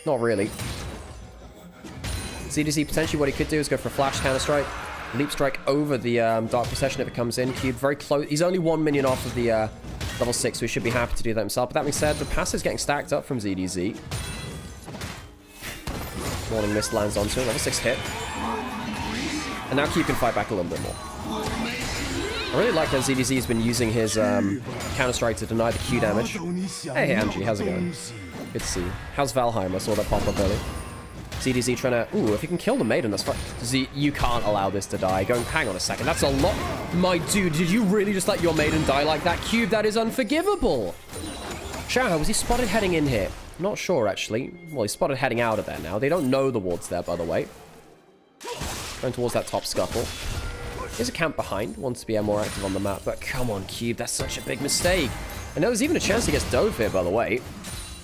Speaker 1: Not really. ZDZ potentially what he could do is go for a flash counter strike. Leap strike over the Dark Procession if it comes in. Cube very close. He's only 1 minion off of the level 6, so he should be happy to do that himself. But that being said, the passive's getting stacked up from ZDZ. Warning Mist lands onto it. Level 6 hit. And now Cube can fight back a little bit more. I really like that ZDZ has been using his counter-strike to deny the Q damage. Hey, Angie, how's it going? Good to see you. How's Valheim? I saw that pop up early. ZDZ trying to... Ooh, if you can kill the Maiden, that's fine. Z, you can't allow this to die. Going, hang on a second. That's a lot... My dude, did you really just let your Maiden die like that? Cube, that is unforgivable. Xiaohao, was he spotted heading in here? Not sure, actually. Well, he's spotted heading out of there now. They don't know the ward's there, by the way. Going towards that top scuffle. There's a camp behind. Wants to be more active on the map. But come on, Cube. That's such a big mistake. And there was even a chance he gets dove here, by the way.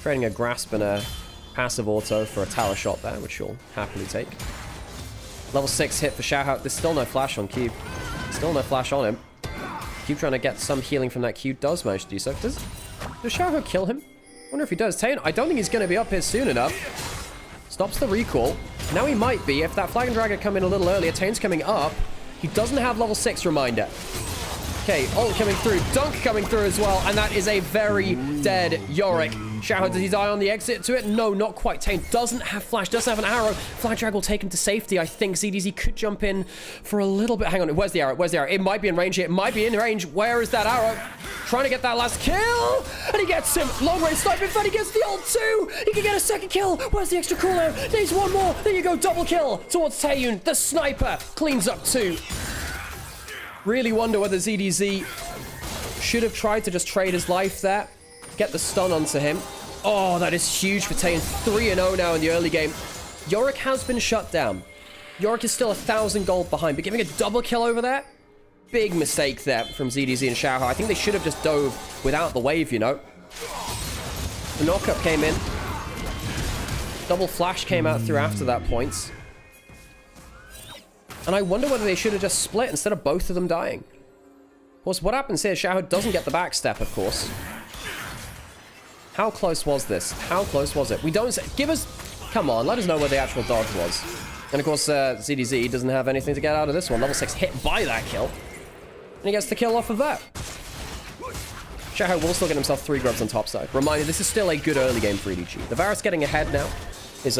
Speaker 1: Trading a grasp and a passive auto for a tower shot there, which you'll happily take. Level 6 hit for Xiaohao. There's still no flash on Cube. Still no flash on him. Cube trying to get some healing from that Q. Does manage to do so. Does Xiaohao kill him? I wonder if he does. Taeyon, I don't think he's going to be up here soon enough. Stops the recall. Now he might be. If that Flag and Drag had come in a little earlier, Taeyon's coming up. He doesn't have level 6 reminder. Okay, ult coming through. Dunk coming through as well. And that is a very dead Yorick. Xiaohao, does he die on the exit to it? No, not quite. Taeyon doesn't have flash, doesn't have an arrow. Flag Drag will take him to safety. I think ZDZ could jump in for a little bit. Hang on, where's the arrow? Where's the arrow? It might be in range here. It might be in range. Where is that arrow? Trying to get that last kill. And he gets him. Long range sniper. In fact, he gets the ult too. He can get a second kill. Where's the extra cooldown? Needs one more. There you go. Double kill towards Taeyon. The sniper cleans up too. Really wonder whether ZDZ should have tried to just trade his life there. Get the stun onto him. Oh, that is huge for Taeyon. 3-0 now in the early game. Yorick has been shut down. Yorick is still 1,000 gold behind, but giving a double kill over there? Big mistake there from ZDZ and Xiaohao. I think they should have just dove without the wave, you know. The knockup came in. Double flash came out through after that point. And I wonder whether they should have just split instead of both of them dying. Of course, what happens here, Xiaohao doesn't get the backstep, of course. How close was this? How close was it? We don't say... Give us... Come on, let us know where the actual dodge was. And of course, ZDZ doesn't have anything to get out of this one. Level 6 hit by that kill. And he gets the kill off of that. Xiaohao will still get himself 3 grubs on top side. Reminder, this is still a good early game for EDG. The Varus getting ahead now is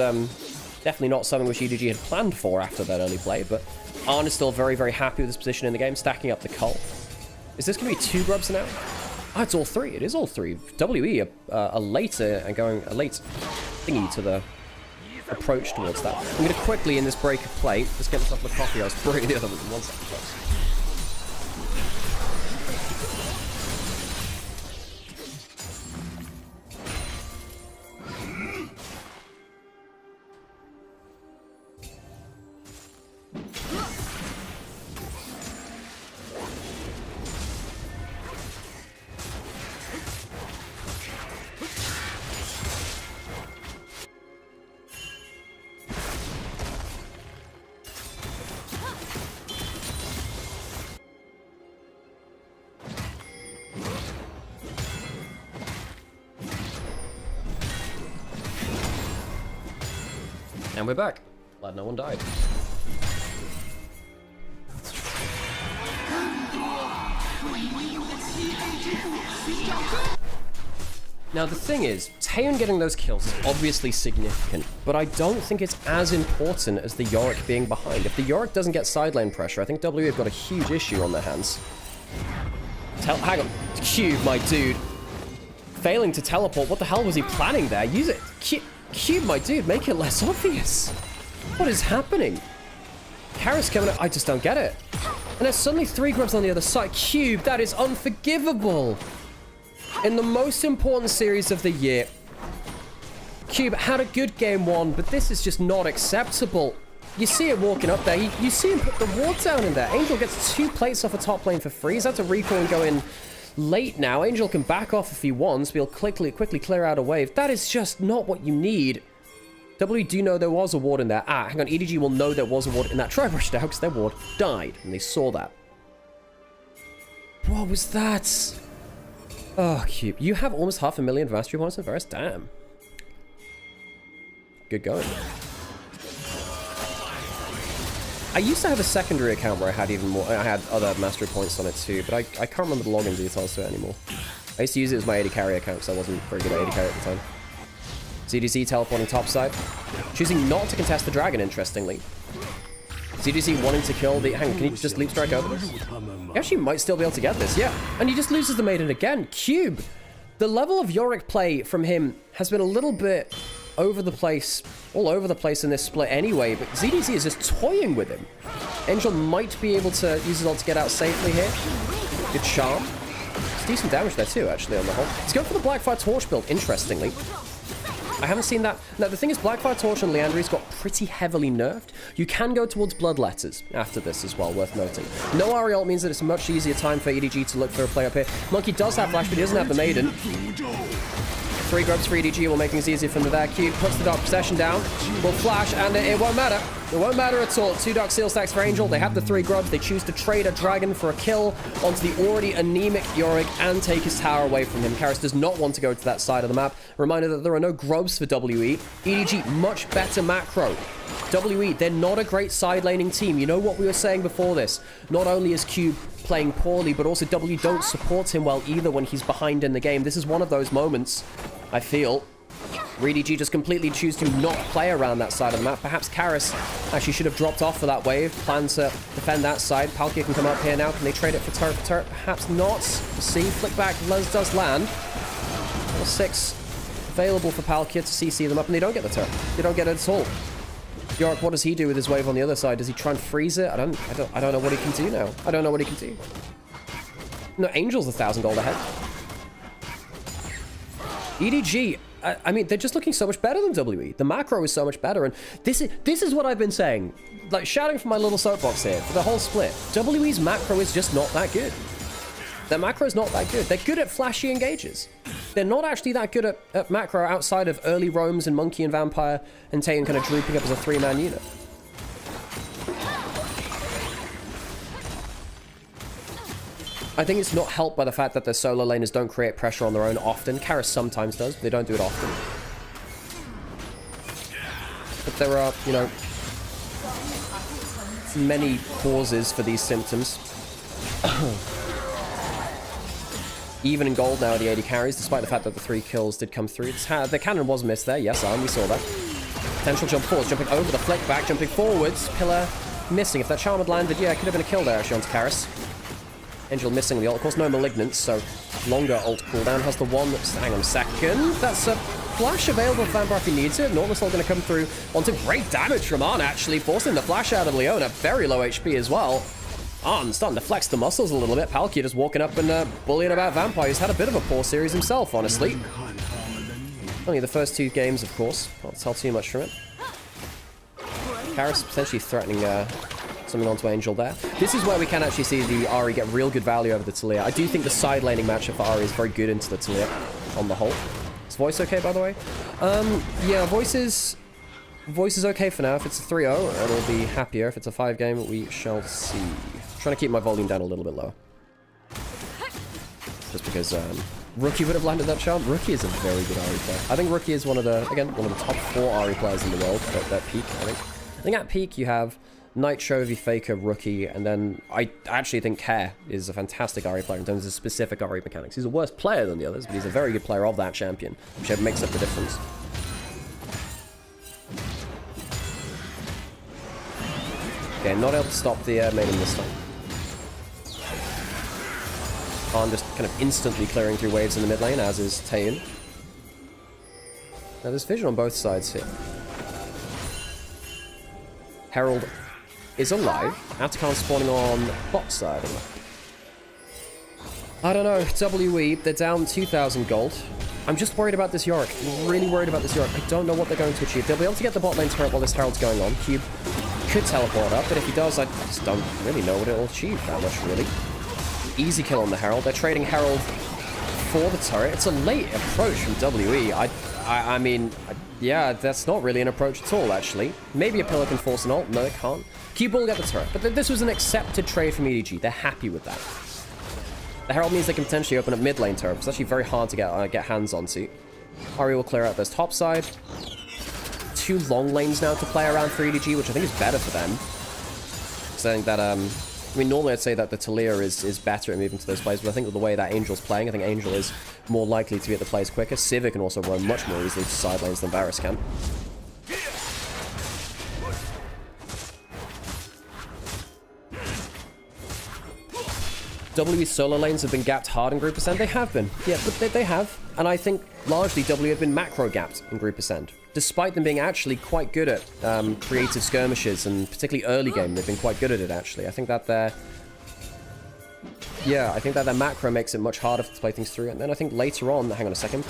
Speaker 1: definitely not something which EDG had planned for after that early play, but Arn is still very, very happy with his position in the game, stacking up the cult. Is this going to be 2 grubs now? Oh, it's all 3. It is all 3. WE, a later and going a late thingy to the approach towards that. I'm going to quickly, in this break of play, just get myself a coffee. I was brewing the other one. 1 second, folks. And we're back. Glad no one died. Now the thing is, Taeyon getting those kills is obviously significant, but I don't think it's as important as the Yorick being behind. If the Yorick doesn't get side lane pressure, I think WE have got a huge issue on their hands. Hang on. Cube, my dude. Failing to teleport. What the hell was he planning there? Use it. Cube, my dude, make it less obvious. What is happening? Karis coming up. I just don't get it. And there's suddenly 3 grubs on the other side. Cube, that is unforgivable. In the most important series of the year, Cube had a good game 1, but this is just not acceptable. You see it walking up there. You see him put the ward down in there. Angel gets 2 plates off a top lane for free. He's had to recall and go in late now. Angel can back off if he wants, but he'll quickly clear out a wave. That is just not what you need. W do know there was a ward in there. Ah, hang on. EDG will know there was a ward in that Tri-Brush now because their ward died, and they saw that. What was that? Oh, Cube. You have almost 500,000 mastery points in Varus. Damn. Good going. I used to have a secondary account where I had even more. I had other mastery points on it too, but I can't remember the login details to it anymore. I used to use it as my AD carry account because I wasn't very good at AD carry at the time. ZDC teleporting topside. Choosing not to contest the dragon, interestingly. ZDC wanting to kill the... Hang on, can he just leap strike over this? He actually might still be able to get this, yeah. And he just loses the maiden again. Cube! The level of Yorick play from him has been a little bit over the place, all over the place in this split anyway, but ZDC is just toying with him. Angel might be able to use his ult to get out safely here. Good charm. It's decent damage there too, actually, on the whole. Let's go for the Blackfire Torch build, interestingly. I haven't seen that. Now, the thing is, Blackfire Torch and Leandry's got pretty heavily nerfed. You can go towards Bloodletters after this as well, worth noting. No Ariel means that it's a much easier time for EDG to look for a play up here. Monkey does have Flash, but he doesn't have the Maiden. 3 grubs for EDG will make things easier for them there. Cube puts the Dark Possession down. Will flash, and it won't matter. It won't matter at all. 2 Dark Seal Stacks for Angel. They have the 3 grubs. They choose to trade a dragon for a kill onto the already anemic Yorick and take his tower away from him. Karras does not want to go to that side of the map. Reminder that there are no grubs for WE. EDG, much better macro. WE, they're not a great side laning team. You know what we were saying before this? Not only is Cube playing poorly, but also W don't support him well either when he's behind in the game. This is one of those moments, I feel, where EDG just completely choose to not play around that side of the map. Perhaps Karras actually should have dropped off for that wave. Plan to defend that side. Palkia can come up here now. Can they trade it for turret for turret? Perhaps not. We'll see. Flick back. Les does land. Level 6 available for Palkia to CC them up, and they don't get the turret. They don't get it at all. Yorick, what does he do with his wave on the other side? Does he try and freeze it? I don't know what he can do now. I don't know what he can do. No, Angel's 1,000 gold ahead. EDG, I mean, they're just looking so much better than WE. The macro is so much better, and this is what I've been saying. Like, shouting from my little soapbox here for the whole split. WE's macro is just not that good. Their macro is not that good. They're good at flashy engages. They're not actually that good at macro outside of early roams and Monkey and Vampire and Tayan kind of drooping up as a 3-man unit. I think it's not helped by the fact that the solo laners don't create pressure on their own often. Karras sometimes does, but they don't do it often. But there are, you know, many causes for these symptoms. Even in gold now, the AD carries, despite the fact that the 3 kills did come through. The cannon was missed there. Yes, we saw that. Potential jump forwards, jumping over the flick back, jumping forwards. Pillar missing. If that charm had landed, yeah, it could have been a kill there actually onto Karras. Angel missing the ult. Of course, no Malignance, so longer ult cooldown. Has the one... Hang on a second. That's a flash available for Vampire if he needs it. Nautilus all going to come through onto great damage from Arn, actually. Forcing the flash out of Leona. Very low HP as well. Arn starting to flex the muscles a little bit. Palkia just walking up and bullying about Vampire. He's had a bit of a poor series himself, honestly. Only the first 2 games, of course. Not tell too much from it. Karras potentially threatening something onto Angel there. This is where we can actually see the Ahri get real good value over the Taliyah. I do think the side laning matchup for Ahri is very good into the Taliyah on the whole. Is voice okay, by the way? Yeah, voice is okay for now. If it's a 3-0, it'll be happier. If it's a 5 game, we shall see. Trying to keep my volume down a little bit low. Just because Rookie would have landed that charm. Rookie is a very good Ahri player. I think Rookie is one of the top 4 Ahri players in the world at peak, I think. I think at peak you have Knight, Chovy, Faker, Rookie, and then I actually think Care is a fantastic Ahri player in terms of specific Ahri mechanics. He's a worse player than the others, but he's a very good player of that champion, which makes up the difference. Okay, not able to stop the maiden this time. Arn just kind of instantly clearing through waves in the mid lane, as is Tayan. Now there's vision on both sides here. Herald is alive. Atakan spawning on bot side. I don't know. WE, they're down 2,000 gold. I'm just worried about this Yorick. I'm really worried about this Yorick. I don't know what they're going to achieve. They'll be able to get the bot lane turret while this Herald's going on. Cube could teleport up, but if he does, I just don't really know what it'll achieve that much, really. Easy kill on the Herald. They're trading Herald for the turret. It's a late approach from WE. I mean, yeah, that's not really an approach at all, actually. Maybe a pillar can force an ult. No, it can't. Cube will get the turret. But this was an accepted trade from EDG. They're happy with that. The Herald means they can potentially open up mid lane turret. It's actually very hard to get hands onto. Ahri will clear out this top side. 2 long lanes now to play around for EDG, which I think is better for them. Because I think that, I mean, normally I'd say that the Talia is better at moving to those plays, but I think with the way that Angel's playing, I think Angel is more likely to be at the plays quicker. Sivir can also run much more easily to side lanes than Varus can. WE solo lanes have been gapped hard in Group Ascend. They have been. Yeah, but they have. And I think largely W have been macro gapped in Group Ascend. Despite them being actually quite good at creative skirmishes, and particularly early game, they've been quite good at it, actually. I think that their macro makes it much harder to play things through. And then I think later on, hang on a second,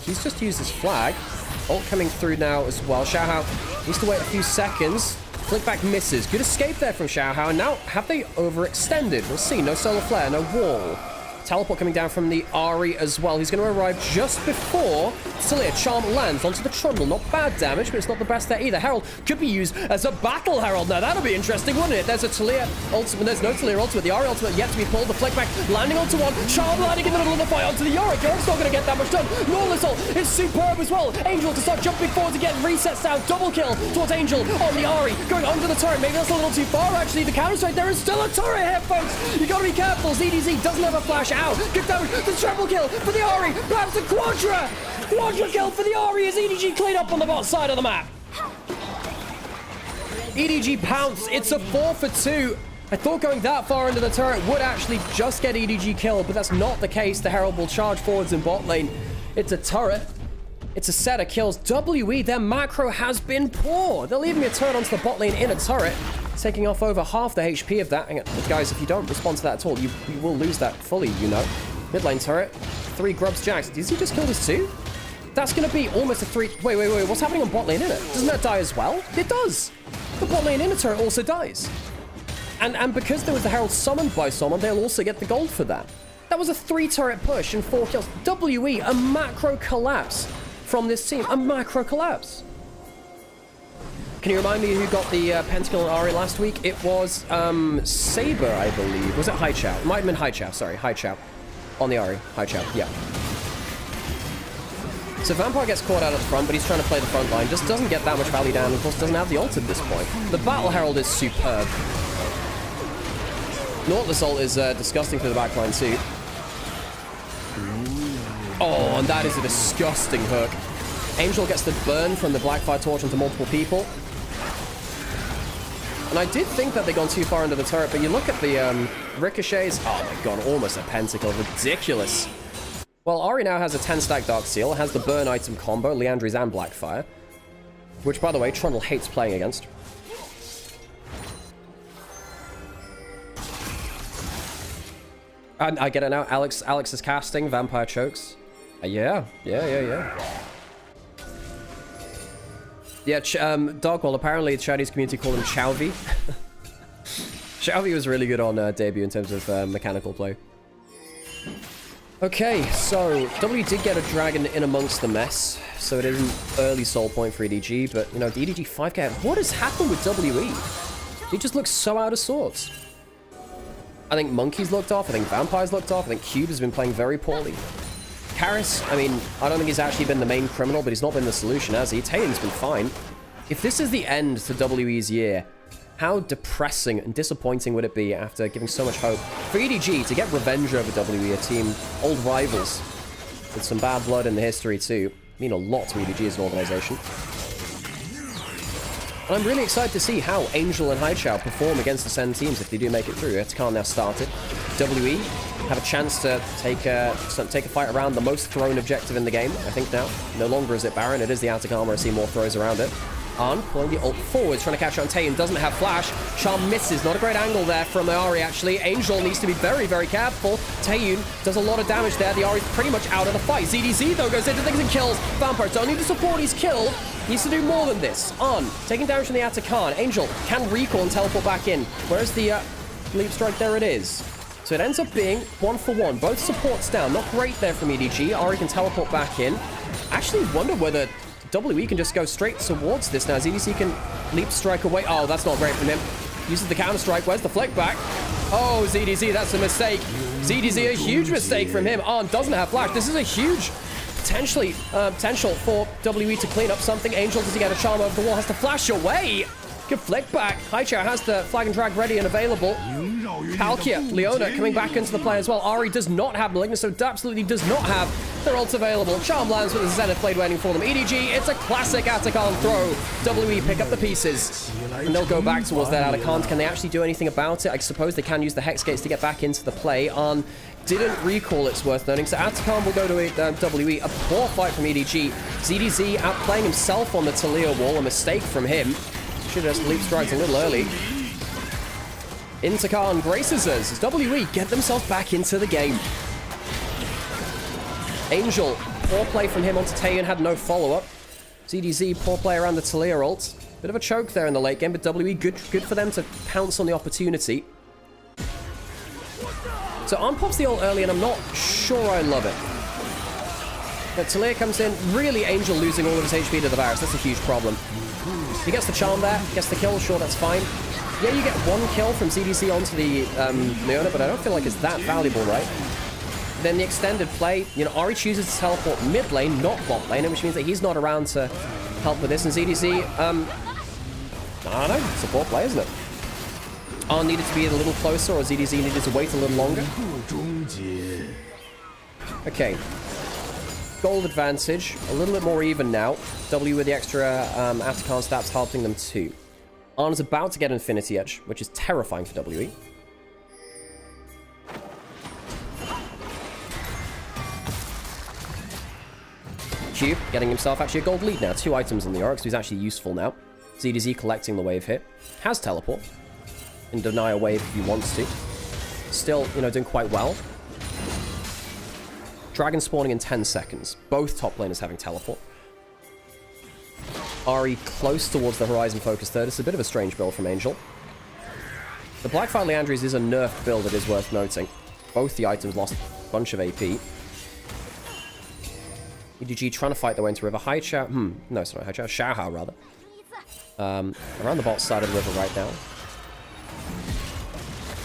Speaker 1: he's just used his flag. Ult coming through now as well. Xiaohao needs to wait a few seconds. Flick back misses. Good escape there from Xiaohao. And now, have they overextended? We'll see. No solar flare, no wall. Teleport coming down from the Ahri as well. He's going to arrive just before Talia. Charm lands onto the Trundle. Not bad damage, but it's not the best there either. Herald could be used as a Battle Herald. Now, that'll be interesting, wouldn't it? There's a Talia ultimate. There's no Talia ultimate. The Ahri ultimate yet to be pulled. The flick back landing onto one. Charm landing in the middle of the fight onto the Yorick. Yorik's not going to get that much done. Lawless ult is superb as well. Angel to start jumping forward to get resets down. Double kill towards Angel on the Ahri. Going under the turret. Maybe that's a little too far, actually. The counter strike. There is still a turret here, folks. You got to be careful. ZDZ doesn't have a flash out. Good damage. The triple kill for the Ahri. Perhaps the quadra. Quadra kill for the Ahri as EDG clean up on the bot side of the map. EDG pounce. It's a 4 for 2. I thought going that far into the turret would actually just get EDG killed, but that's not the case. The Herald will charge forwards in bot lane. It's a turret. It's a set of kills. WE, their macro has been poor. They're leaving a turret onto the bot lane in a turret, taking off over half the HP of that. Hang on, guys, if you don't respond to that at all, you will lose that fully, you know. Mid lane turret, 3 grubs jacks. Does he just kill this 2? That's going to be almost a 3. Wait. What's happening on bot lane inner? Doesn't that die as well? It does. The bot lane inner turret also dies. And because there was the Herald summoned by someone, they'll also get the gold for that. That was a 3 turret push and 4 kills. WE, a macro collapse from this team. A macro collapse. Can you remind me who got the Pentakill and Ahri last week? It was Saber, I believe. Was it Haichao? It might have been Haichao. Sorry, Haichao. On the Ahri. Haichao, yeah. So Vampire gets caught out at the front, but he's trying to play the front line. Just doesn't get that much value down. Of course, doesn't have the ult at this point. The Battle Herald is superb. Nautilus ult is disgusting for the backline too. Oh, and that is a disgusting hook. Angel gets the burn from the Blackfire Torch onto multiple people. And I did think that they'd gone too far into the turret, but you look at the ricochets. Oh my god, almost a pentakill. Ridiculous. Well, Ahri now has a 10-stack Dark Seal, has the burn item combo, Liandry's and Blackfire. Which, by the way, Trundle hates playing against. And I get it now. Alex is casting. Vampire chokes. Yeah. Yeah, Dogwall, apparently the Chinese community call him Chowvi. Chowvi was really good on debut in terms of mechanical play. Okay, so W did get a dragon in amongst the mess, so it is an early soul point for EDG, but, you know, the EDG 5k, what has happened with WE? He just looks so out of sorts. I think Monkey's looked off, I think Vampire's looked off, I think Cube has been playing very poorly. Karis, I mean, I don't think he's actually been the main criminal, but he's not been the solution, has he? Taeyeon's been fine. If this is the end to WE's year, how depressing and disappointing would it be after giving so much hope for EDG to get revenge over WE, a team, old rivals, with some bad blood in the history too. Mean a lot to EDG as an organization. And I'm really excited to see how Angel and Haichao perform against the Sen teams if they do make it through. Etikan now started. WE have a chance to take a fight around the most thrown objective in the game, I think now. No longer is it Baron, it is the Atacama. I see more throws around it. Arn pulling the ult forward, trying to catch on Taeyeon, doesn't have flash. Charm misses, not a great angle there from the Ahri actually. Angel needs to be very, very careful. Taeyeon does a lot of damage there. The Ahri's pretty much out of the fight. ZDZ though goes into things and kills Vampire. Don't need the support he's killed. He needs to do more than this. Arn taking damage from the Atakan. Angel can recall and teleport back in. Where's the leap strike? There it is. So it ends up being 1-for-1. Both supports down. Not great there from EDG. Ahri can teleport back in. Actually wonder whether WE can just go straight towards this now. ZDC can leap strike away. Oh, that's not great from him. Uses the counter strike. Where's the flick back? Oh, ZDC, that's a mistake. ZDC, a huge mistake from him. Arn doesn't have flash. This is a huge potential for WE to clean up something. Angel, does he get a charm over the wall? Has to flash away. Good flick back. Haichao has the flag and drag ready and available. Palkia, Leona coming back into the play as well. Ari does not have Malignus, so absolutely does not have their ults available. Charm lands with the Zenith Blade waiting for them. EDG, it's a classic Atakan throw. WE pick up the pieces. And they'll go back towards that Atakan. Can they actually do anything about it? I suppose they can use the Hex Gates to get back into the play. Didn't recall, it's worth noting. So Atakan will go to WE. A poor fight from EDG. ZDZ outplaying himself on the Talia wall. A mistake from him. Should have just leap strikes a little early. Intercarn braces us as WE get themselves back into the game. Angel, poor play from him onto Taeyeon, had no follow-up. ZDZ, poor play around the Talia ult. Bit of a choke there in the late game, but WE, good for them to pounce on the opportunity. So Arm pops the ult early, and I'm not sure I love it. But Talia comes in, really Angel losing all of his HP to the Varus. That's a huge problem. He gets the charm there, gets the kill, sure, that's fine. Yeah, you get one kill from CDC onto the Leona, but I don't feel like it's that valuable, right? Then the extended play, you know, Ari chooses to teleport mid lane, not bot lane, which means that he's not around to help with this. And ZDC, I don't know, support play, isn't it? R needed to be a little closer, or ZDZ needed to wait a little longer. Okay. Gold advantage, a little bit more even now. W with the extra Atakan stats helping them too. Arn is about to get Infinity Edge, which is terrifying for WE. Cube getting himself actually a gold lead now. 2 items in the Oryx, so he's actually useful now. ZDZ collecting the wave hit. Has teleport. Can deny a wave if he wants to. Still, you know, doing quite well. Dragon spawning in 10 seconds. Both top laners having teleport. Ari close towards the Horizon Focus third. It's a bit of a strange build from Angel. The Blackfire Leandries is a nerfed build that is worth noting. Both the items lost a bunch of AP. EDG trying to fight their way into river. Haichao, no, sorry, Haichao, Xiaohao rather. Around the bot side of the river right now.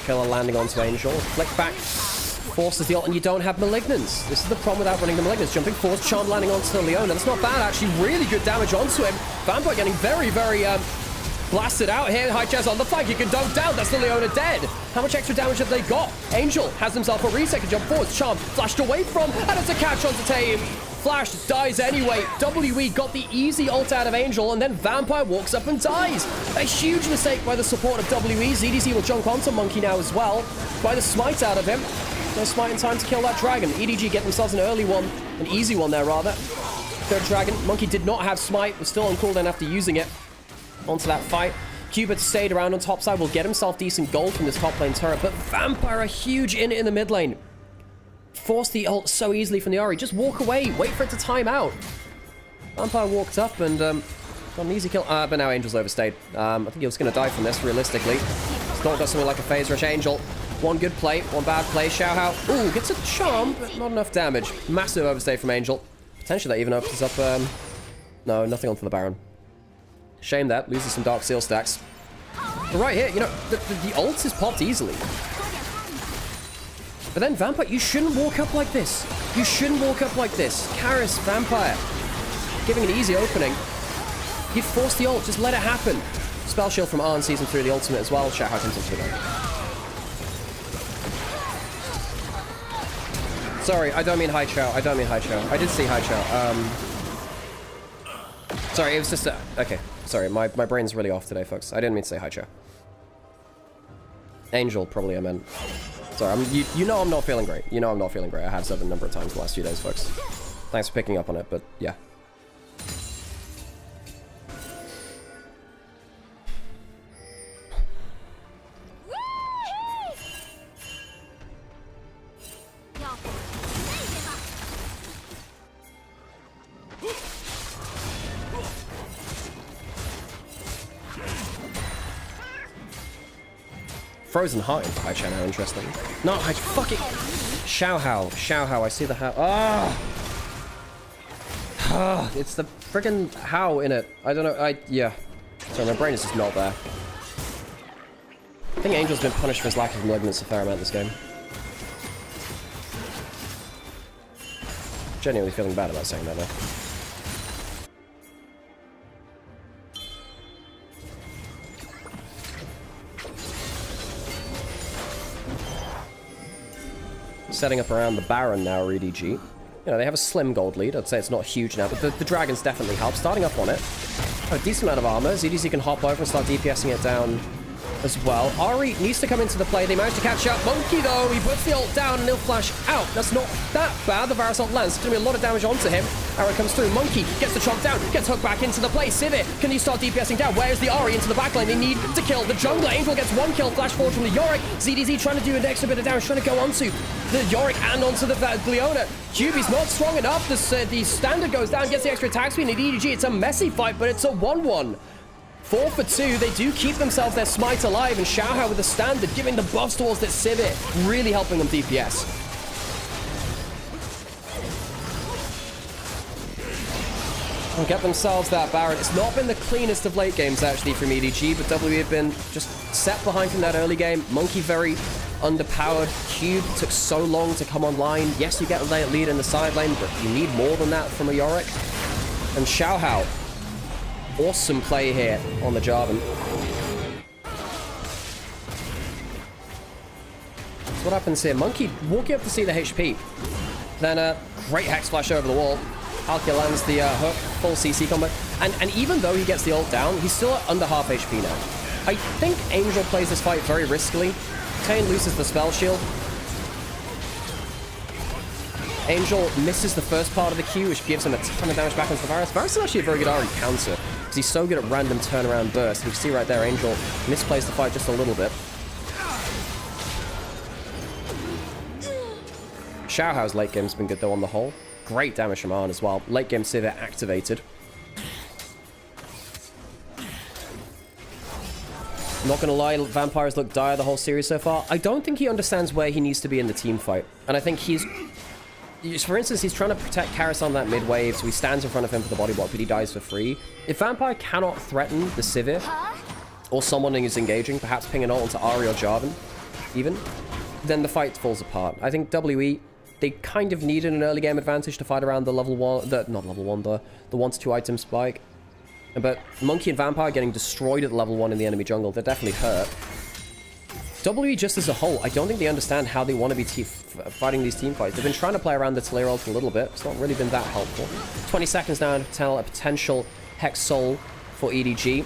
Speaker 1: Killer landing onto Angel. Flick back. Forces the ult, and you don't have Malignance. This is the problem without running the Malignance. Jumping force, Charm landing onto the Leona. That's not bad, actually. Really good damage onto him. Vampire getting very, very blasted out here. Haichao's on the flank. He can dunk down. That's the Leona dead. How much extra damage have they got? Angel has himself a reset. Can jump forward. Charm flashed away from, and it's a catch onto Taeyeon. Flash dies anyway. WE got the easy ult out of Angel, and then Vampire walks up and dies. A huge mistake by the support of WE. ZDC will jump onto Monkey now as well. By the smite out of him. No smite in time to kill that dragon. EDG get themselves an early one. An easy one there, rather. Third dragon. Monkey did not have smite. Was still on cooldown after using it. Onto that fight. Cupid stayed around on top side. Will get himself decent gold from this top lane turret. But Vampire, a huge in the mid lane. Force the ult so easily from the Ahri. Just walk away. Wait for it to time out. Vampire walked up and got an easy kill. But now Angel's overstayed. I think he was going to die from this, realistically. Still got something like a phase rush. Angel. One good play, one bad play. Xiaohao. Ooh, gets a charm, but not enough damage. Massive overstay from Angel. Potentially that even opens up... no, nothing onto the Baron. Shame that. Loses some Dark Seal stacks. But right here, you know, the ult is popped easily. But then Vampire, you shouldn't walk up like this. You shouldn't walk up like this. Karis, Vampire. Giving an easy opening. He'd force the ult. Just let it happen. Spell Shield from Arn sees him through the ultimate as well. Xiaohao comes into the game. Sorry, I don't mean Haichao. I don't mean Haichao. I did see Haichao. Sorry, it was just a... Okay, sorry. My brain's really off today, folks. I didn't mean to say Haichao. Angel, probably I meant. Sorry, you know I'm not feeling great. You know I'm not feeling great. I have said it a number of times the last few days, folks. Thanks for picking up on it, but yeah. Frozen Heart into Haichao now, interesting. Not Haichao, fuck it! Xiaohao, I see the how. Ah! It's the friggin' how in it. I don't know, yeah. Sorry, my brain is just not there. I think Angel's been punished for his lack of malignance a fair amount this game. Genuinely feeling bad about saying that now. setting up around the Baron now, or EDG. You know, they have a slim gold lead. I'd say it's not huge now, but the dragons definitely help. Starting up on it. A decent amount of armor. ZDZ can hop over and start DPSing it down as well. Ari needs to come into the play. They managed to catch up. Monkey, though, he puts the ult down and he'll flash out. That's not that bad. The Varus ult lands. It's going to be a lot of damage onto him. Arrow comes through. Monkey gets the chop down. Gets hooked back into the play. Sivir, can you start DPSing down? Where's the Ari into the backline? They need to kill the jungler. Angel gets one kill. Flash forward from the Yorick. ZDZ trying to do an extra bit of damage. Trying to go onto the Yorick and onto the Leona. QB's not strong enough. The standard goes down. Gets the extra attack speed. And EDG, it's a messy fight, but it's a 1-1. 4 for 2, they do keep themselves their smite alive, and Xiaohao with the standard, giving the buffs towards that Sivir, really helping them DPS. And get themselves that Baron. It's not been the cleanest of late games, actually, from EDG, but W have been just set behind from that early game. Monkey very underpowered. Cube took so long to come online. Yes, you get a lead in the side lane, but you need more than that from a Yorick. And Xiaohao, awesome play here on the Jarvan. So what happens here? Monkey walking up to see the HP. Then a great Hex Flash over the wall. Palkia lands the hook, full CC combo. And even though he gets the ult down, he's still under half HP now. I think Angel plays this fight very riskily. Tane loses the spell shield. Angel misses the first part of the Q, which gives him a ton of damage back onto the Varus. Varus is actually a very good Ari counter, because he's so good at random turnaround bursts. You can see right there, Angel misplays the fight just a little bit. Xiaohao's late game's been good, though, on the whole. Great damage from Arn as well. Late game Sivir activated. Not gonna lie, Vampire's looked dire the whole series so far. I don't think he understands where he needs to be in the team fight. And I think for instance, he's trying to protect Karis on that mid wave, so he stands in front of him for the body block, but he dies for free. If Vampire cannot threaten the Sivir, or someone who's engaging, perhaps ping an ult onto Ari or Jarvan, even, then the fight falls apart. I think WE, they kind of needed an early game advantage to fight around the level 1, the 1 to 2 item spike. But Monkey and Vampire getting destroyed at level 1 in the enemy jungle, they're definitely hurt. WE just as a whole, I don't think they understand how they want to be fighting these team fights. They've been trying to play around the Taliyah ult a little bit. It's not really been that helpful. 20 seconds now to tell a potential Hex Soul for EDG.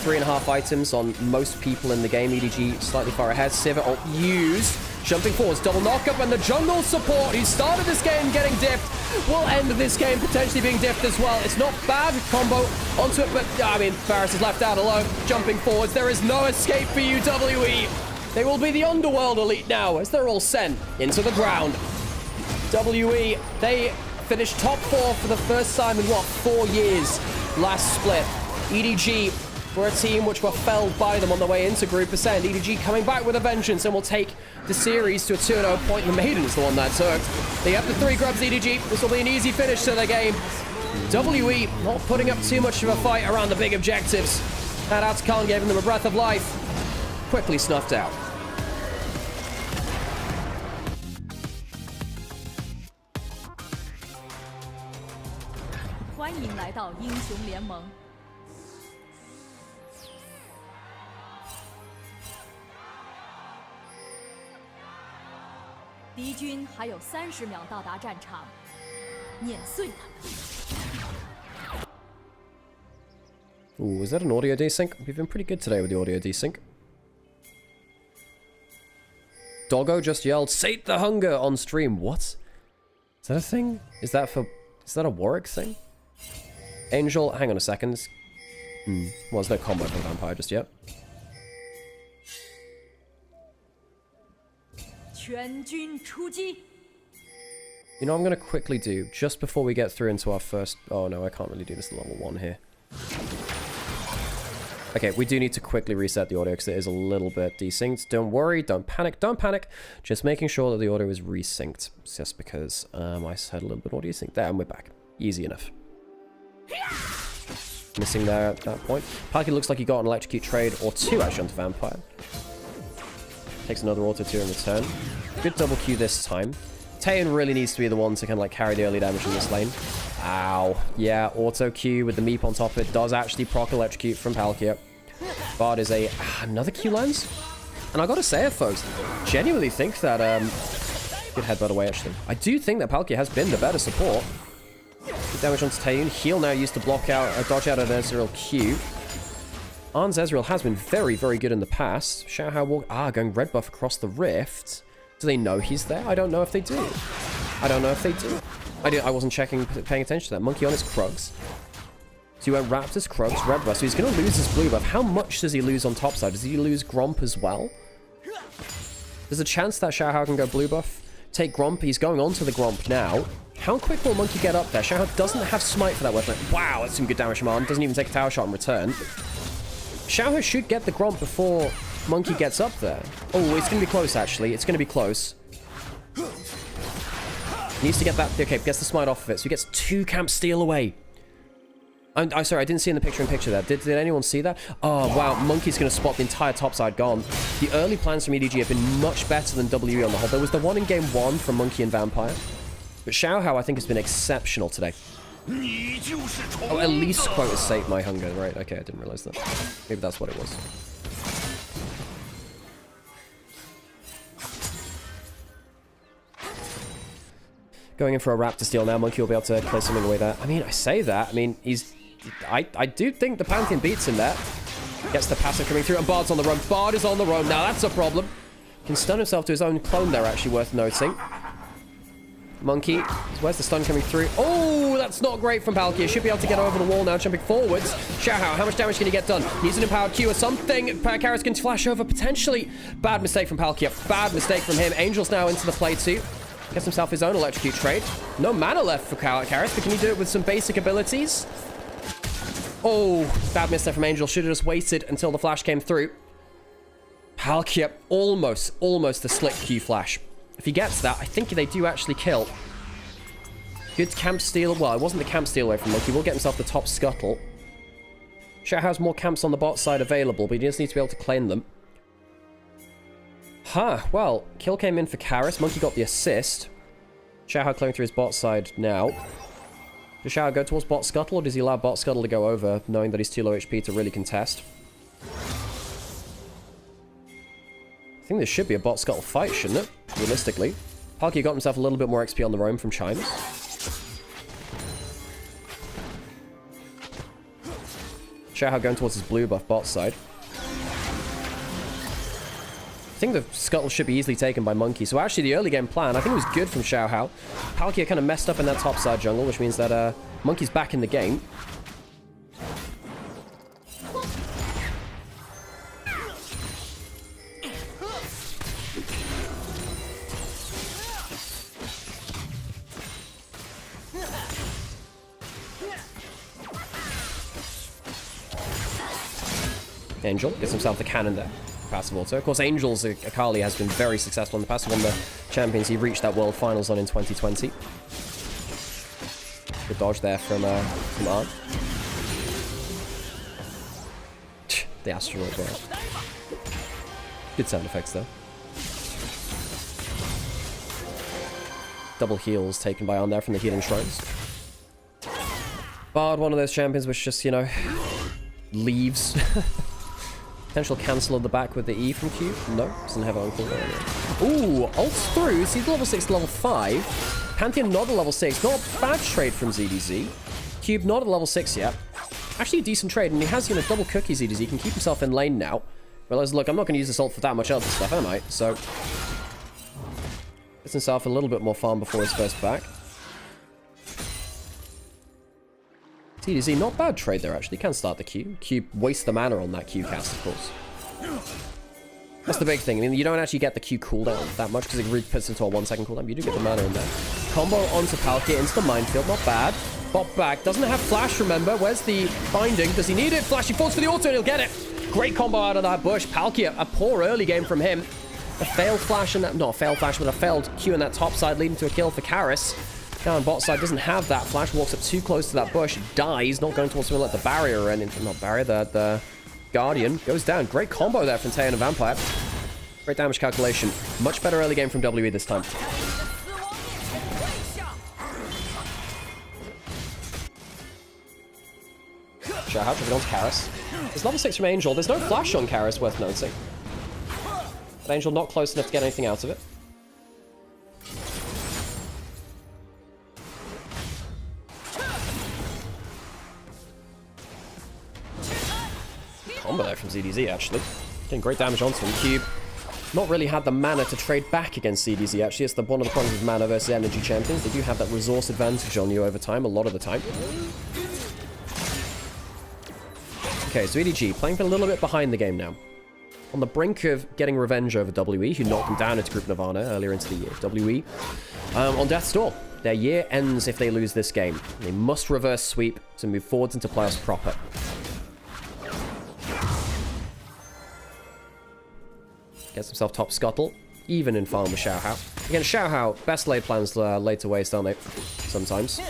Speaker 1: 3.5 items on most people in the game. EDG slightly far ahead. Sivir ult used. Jumping forwards, double knockup, and the jungle support who started this game getting dipped will end this game potentially being dipped as well. It's not bad combo onto it, but I mean, Varus is left out alone. Jumping forwards, there is no escape for you, WE. They will be the Underworld elite now as they're all sent into the ground. WE, they finished top 4 for the first time in, what, 4 years last split. EDG were a team which were felled by them on the way into Group Ascend. EDG coming back with a vengeance and will take the series to a 2-0 point. The Maiden is the one that took. They have the 3 grubs, EDG. This will be an easy finish to the game. WE not putting up too much of a fight around the big objectives. That Khan gave them a breath of life. Quickly snuffed out. Ooh, is that an audio desync? We've been pretty good today with the audio desync. Doggo just yelled, "Sate the hunger" on stream. What? Is that a thing? Is that a Warwick thing? Angel, hang on a second. Well, there's no combo for Vampire just yet. You know what I'm going to quickly do, just before we get through into our first... Oh no, I can't really do this at level 1 here. Okay, we do need to quickly reset the audio because it is a little bit desynced. Don't worry, don't panic, don't panic. Just making sure that the audio is resynced. Just because I had a little bit of audio sync there, and we're back. Easy enough. Missing there at that point. Palkia looks like he got an electrocute trade, or 2 actually onto Vampire. Takes another auto 2 in return. Good double Q this time. Taeyan really needs to be the one to kind of like carry the early damage in this lane. Ow. Yeah, auto Q with the Meep on top of it does actually proc electrocute from Palkia. Bard is another Q lands. And I gotta say it, folks, genuinely think that Good headbutt away, actually. I do think that Palkia has been the better support. Good damage onto Taeyun. Heal now used to block out, dodge out an Ezreal Q. Arn's Ezreal has been very, very good in the past. Xiaohao walk... going red buff across the rift. Do they know he's there? I don't know if they do. I don't know if they do. I wasn't paying attention to that. Monkey on his Krugs. So he went Raptors, Krugs, red buff. So he's going to lose his blue buff. How much does he lose on top side? Does he lose Gromp as well? There's a chance that Xiaohao can go blue buff. Take Gromp. He's going on to the Gromp now. How quick will Monkey get up there? Xiaohao doesn't have Smite for that weapon. Wow, that's some good damage from Arn. Doesn't even take a tower shot in return. Xiaohao should get the Gromp before Monkey gets up there. Oh, it's going to be close, actually. It's going to be close. Needs to get that... Okay, gets the Smite off of it. So he gets 2 camp steal away. I'm sorry, I didn't see in the picture there. Did anyone see that? Oh, wow. Monkey's going to spot the entire topside gone. The early plans from EDG have been much better than WE on the whole. There was the one in game 1 from Monkey and Vampire. But Xiaohao, I think, has been exceptional today. Oh, at least quote has saved my hunger. Right, okay, I didn't realize that. Maybe that's what it was. Going in for a Raptor steal now. Monkey will be able to clear something away there. I mean, I say that. I mean, he's... I do think the Pantheon beats him there. Gets the passive coming through, and Bard's on the run. Bard is on the run. Now, that's a problem. Can stun himself to his own clone there, actually, worth noting. Monkey, where's the stun coming through? Oh, that's not great from Palkia. Should be able to get over the wall now, jumping forwards. Xiaohao, how much damage can he get done? Needs an empowered Q or something. Karis can flash over, potentially. Bad mistake from Palkia. Bad mistake from him. Angel's now into the play, too. Gets himself his own electrocute trade. No mana left for Karis, but can he do it with some basic abilities? Oh, bad mistake from Angel. Should have just waited until the flash came through. Palkia, almost the slick Q flash. If he gets that, I think they do actually kill. Good camp steal. Well, it wasn't the camp steal away from Monkey. We'll get himself the top scuttle. Xiao has more camps on the bot side available, but he just needs to be able to claim them. Well, kill came in for Karis. Monkey got the assist. Xiao claiming through his bot side now. Does Xiao go towards bot scuttle, or does he allow bot scuttle to go over, knowing that he's too low HP to really contest? I think this should be a bot scuttle fight, shouldn't it? Realistically. Palkia got himself a little bit more XP on the roam from Chimes. Xiao going towards his blue buff bot side. I think the scuttle should be easily taken by Monkey. So actually, the early game plan, I think it was good from Xiao. Palkia kind of messed up in that top side jungle, which means that Monkey's back in the game. Angel gets himself the cannon there. Passive auto. Of course, Angel's Akali has been very successful in the past. Won the champions he reached that world finals on in 2020. Good dodge there from Arn. The asteroid there. Good sound effects though. Double heals taken by Arn there from the healing shrines. Bard, one of those champions which just, you know, leaves. Potential cancel on the back with the E from Q. No, doesn't have it on cooldown. Ooh, ults through. So he's level 6 to level 5. Pantheon not at level 6. Not a bad trade from ZDZ. Cube not at level 6 yet. Actually a decent trade, and he has, you know, double cookie ZDZ. He can keep himself in lane now. Realize, look, I'm not going to use this ult for that much other stuff, am I? So, gets himself a little bit more farm before his first back. TDZ, not bad trade there, actually. Can start the Q. Q wastes the mana on that Q cast, of course. That's the big thing. I mean, you don't actually get the Q cooldown that much because it puts into a 1-second cooldown. You do get the mana in there. Combo onto Palkia into the minefield. Not bad. Bot back. Doesn't have flash, remember. Where's the binding? Does he need it? Flash. He falls for the auto and he'll get it. Great combo out of that bush. Palkia, a poor early game from him. A failed flash and that... Not a failed flash, but a failed Q in that top side leading to a kill for Karis. Down bot side doesn't have that flash, walks up too close to that bush, dies, not going towards something like the barrier or anything. Not barrier, the Guardian goes down. Great combo there from Taeyun and Vampire. Great damage calculation. Much better early game from WE this time. Xiao dropping onto Karis. There's level 6 from Angel. There's no flash on Karis, worth noting. But Angel not close enough to get anything out of it. combo there from ZDZ, actually. Getting great damage onto him. Cube not really had the mana to trade back against CDZ, actually. It's one of the problems with mana versus energy champions. They do have that resource advantage on you over time, a lot of the time. Okay, so EDG playing a little bit behind the game now. On the brink of getting revenge over WE, who knocked them down into Group Nirvana earlier into the year. WE on death's door. Their year ends if they lose this game. They must reverse sweep to move forwards into playoffs proper. Gets himself top scuttle, even in farm with Xiaohao. Again, Xiaohao, best laid plans laid to waste, aren't they? Sometimes.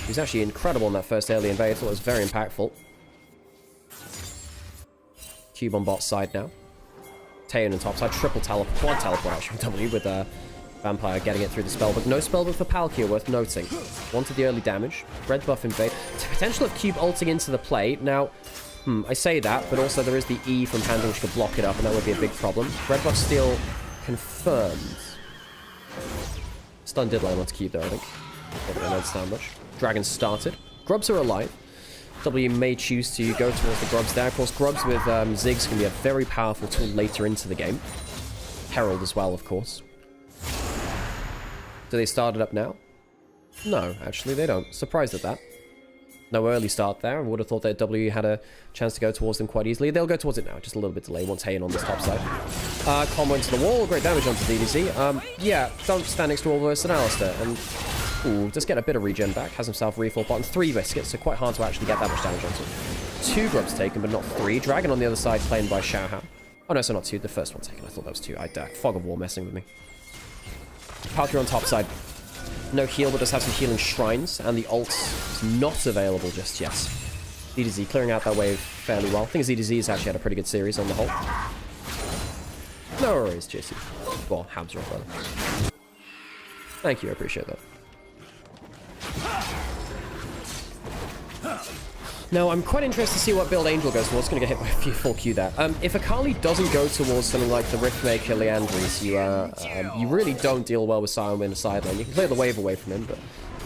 Speaker 1: He's actually incredible in that first early invade. I thought it was very impactful. Cube on bot side now. Taeyeon on top side. Triple teleport, quad teleport actually from W with Vampire getting it through the spellbook. No spellbook for Palkia, worth noting. Wanted the early damage. Red buff invade. Potential of Cube ulting into the play. Now, I say that, but also there is the E from Handle which could block it up, and that would be a big problem. Red buff steal confirmed. Stun did land onto Cube though, I think. Probably don't understand much. Dragon started. Grubs are alive. W may choose to go towards the Grubs there. Of course, Grubs with Ziggs can be a very powerful tool later into the game. Herald as well, of course. Do they start it up now? No, actually they don't. Surprised at that. No early start there. I would have thought that W had a chance to go towards them quite easily. They'll go towards it now. Just a little bit delay once Taeyeon on this top side. Combo into the wall. Great damage onto DDZ. Yeah, don't stand next to wall versus an Alistair. And, ooh, just get a bit of regen back. Has himself refill button. 3 biscuits, so quite hard to actually get that much damage onto him. 2 grubs taken, but not 3. Dragon on the other side playing by Xiaohao. Oh, no, so not 2. The first one taken. I thought that was 2. Fog of War messing with me. Palkia on top side. No heal, but does have some healing shrines, and the ult is not available just yet. EDZ clearing out that wave fairly well. I think EDZ has actually had a pretty good series on the whole. No worries, JC. Well, Habsrock, rather. Thank you, I appreciate that. Now, I'm quite interested to see what build Angel goes towards. Going to get hit by a few full Q there. If Akali doesn't go towards something like the Riftmaker Leandris, you really don't deal well with Sion in the side lane. You can clear the wave away from him, but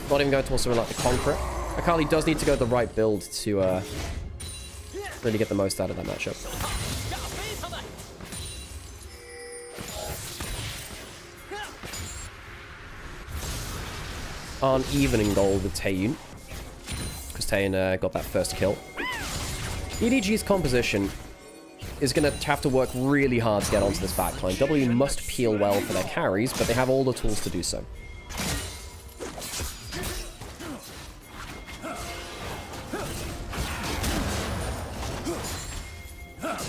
Speaker 1: not even going towards something like the Conqueror. Akali does need to go the right build to really get the most out of that matchup. On even in gold with Taeyeon. Because Taeyeon got that first kill. EDG's composition is going to have to work really hard to get onto this backline. W must peel well for their carries, but they have all the tools to do so.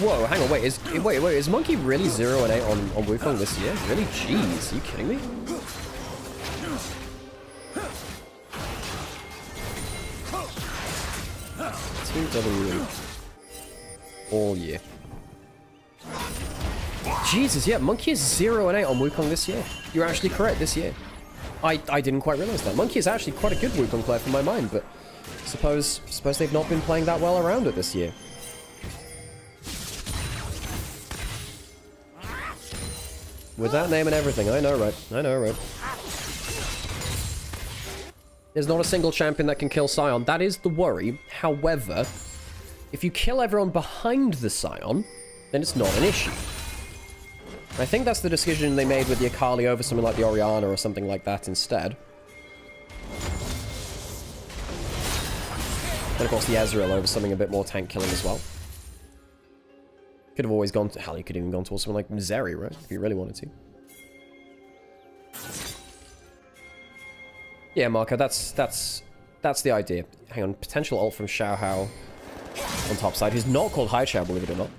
Speaker 1: Whoa, hang on, wait, is Monkey really 0-8 on Wukong this year? Really? Jeez, are you kidding me? Team W all year. Jesus, yeah, Monkey is 0-8 on Wukong this year. You're actually correct this year. I didn't quite realize that. Monkey is actually quite a good Wukong player from my mind, but suppose they've not been playing that well around it this year. With that name and everything, I know, right? I know, right? There's not a single champion that can kill Sion. That is the worry. However, if you kill everyone behind the Sion, then it's not an issue. I think that's the decision they made with the Akali over something like the Orianna or something like that instead. And of course the Ezreal over something a bit more tank killing as well. Could have always gone to... Hell, you could even gone towards something like Zeri, right? If you really wanted to. Yeah, Marco, that's the idea. Hang on, potential ult from Xiaohao on top side, who's not called Hai Xiao, believe it or not.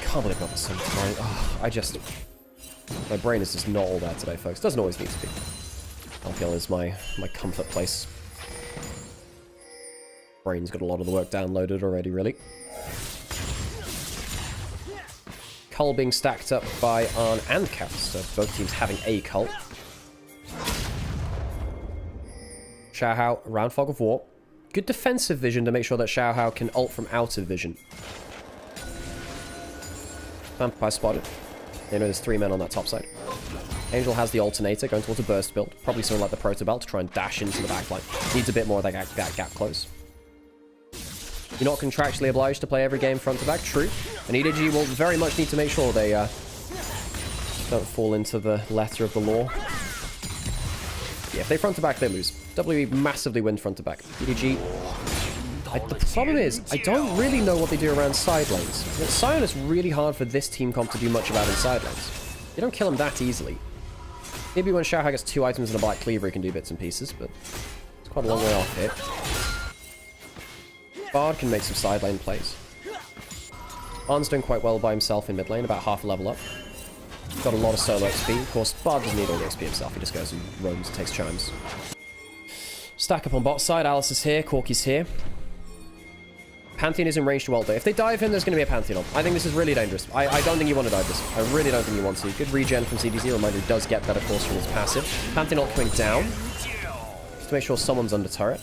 Speaker 1: Can't believe I got this song tonight. Oh, my brain is just not all there today, folks. Doesn't always need to be. LPL is my comfort place. Brain's got a lot of the work downloaded already, really. Cull being stacked up by Arn and Caps, so both teams having a Cull. Xiaohao around Fog of War. Good defensive vision to make sure that Xiaohao can ult from out of vision. Vampire spotted. They know there's 3 men on that top side. Angel has the alternator going towards a burst build. Probably something like the Protobelt to try and dash into the backline. Needs a bit more of that gap close. You're not contractually obliged to play every game front to back. True. And EDG will very much need to make sure they don't fall into the letter of the law. Yeah, if they front to back, they lose. WE massively win front to back. EDG... the problem is, I don't really know what they do around side lanes. Sion is really hard for this team comp to do much about in side lanes. They don't kill him that easily. Maybe when Xiaohao gets 2 items and a Black Cleaver, he can do bits and pieces, but it's quite a long way off here. Bard can make some side lane plays. Arn's doing quite well by himself in mid lane, about half a level up. Got a lot of solo XP. Of course, Bard doesn't need all the XP himself. He just goes and roams and takes chimes. Stack up on bot side. Alice is here. Corki's here. Pantheon is in range to ult though. If they dive in, there's going to be a Pantheon ult. I think this is really dangerous. I don't think you want to dive this. I really don't think you want to. Good regen from CDZ. Reminder, he does get that, of course, from his passive. Pantheon ult coming down. Just to make sure someone's under turret.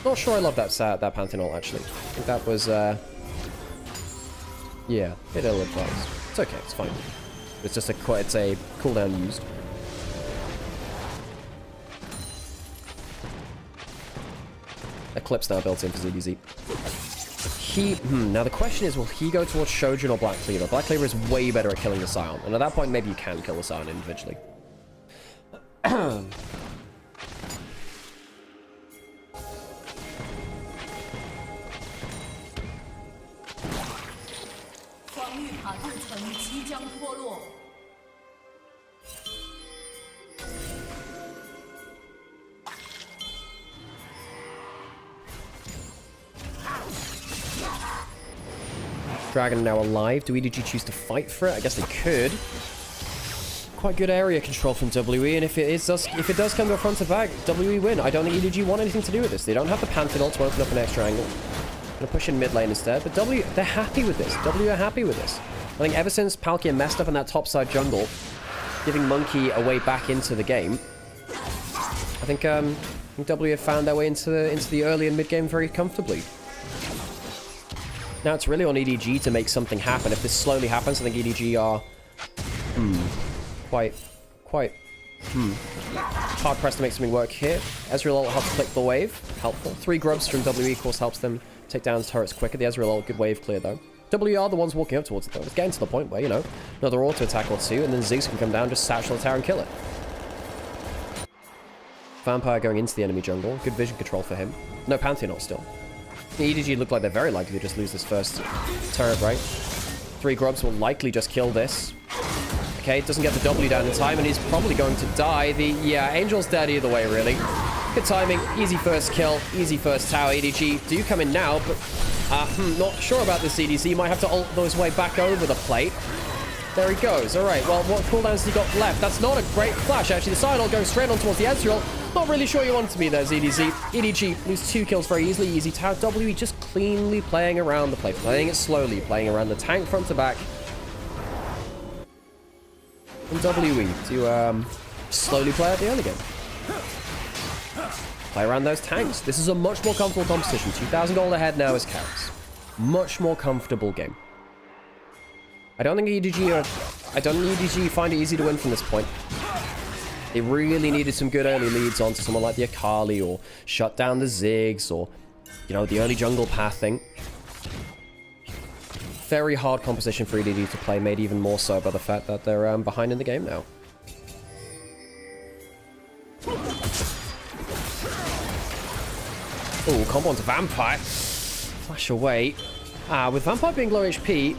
Speaker 1: Not sure I love that Pantheon ult, actually. I think that was, yeah, a bit ill-advised. It's okay. It's fine. It's just a cooldown used. Eclipse now built in for ZDZ. Now the question is, will he go towards Shojin or Black Cleaver? Black Cleaver is way better at killing the Scion, and at that point maybe you can kill the Scion individually. Dragon now alive. Do EDG choose to fight for it? I guess they could. Quite good area control from WE, and if it does come to a front to back, WE win. I don't think EDG want anything to do with this. They don't have the Pantheon ult to open up an extra angle. Gonna push in mid lane instead, but they're happy with this. W are happy with this. I think ever since Palkia messed up in that topside jungle, giving Monkey a way back into the game, I think W have found their way into the early and mid game very comfortably. Now it's really on EDG to make something happen. If this slowly happens, I think EDG are quite hard pressed to make something work here. Ezreal ult helps click the wave. Helpful. 3 grubs from WE, of course, helps them take down turrets quicker. The Ezreal ult, good wave clear, though. W are the ones walking up towards it, though. It's getting to the point where, you know, another auto attack or two, and then Ziggs can come down, just satchel the tower and kill it. Vampire going into the enemy jungle. Good vision control for him. No Pantheon ult still. EDG look like they're very likely to just lose this first turret, right? 3 grubs will likely just kill this. Okay, doesn't get the W down in time, and he's probably going to die. Yeah, Angel's dead either way, really. Good timing. Easy first kill. Easy first tower. EDG do come in now, but not sure about this EDC. He might have to ult his way back over the plate. There he goes. All right, well, what cooldowns has he got left? That's not a great flash, actually. The side ult going straight on towards the Ezreal. Not really sure you want to be there, ZDZ. EDG lose 2 kills very easily. Easy tower. WE just cleanly playing around the play. Playing it slowly. Playing around the tank front to back. And WE to slowly play out the early game. Play around those tanks. This is a much more comfortable competition. 2,000 gold ahead now is carries. Much more comfortable game. I don't think EDG find it easy to win from this point. They really needed some good early leads onto someone like the Akali, or shut down the Ziggs, or, you know, the early jungle pathing. Very hard composition for EDG to play, made even more so by the fact that they're behind in the game now. Oh, combo onto Vampire. Flash away. With Vampire being low HP,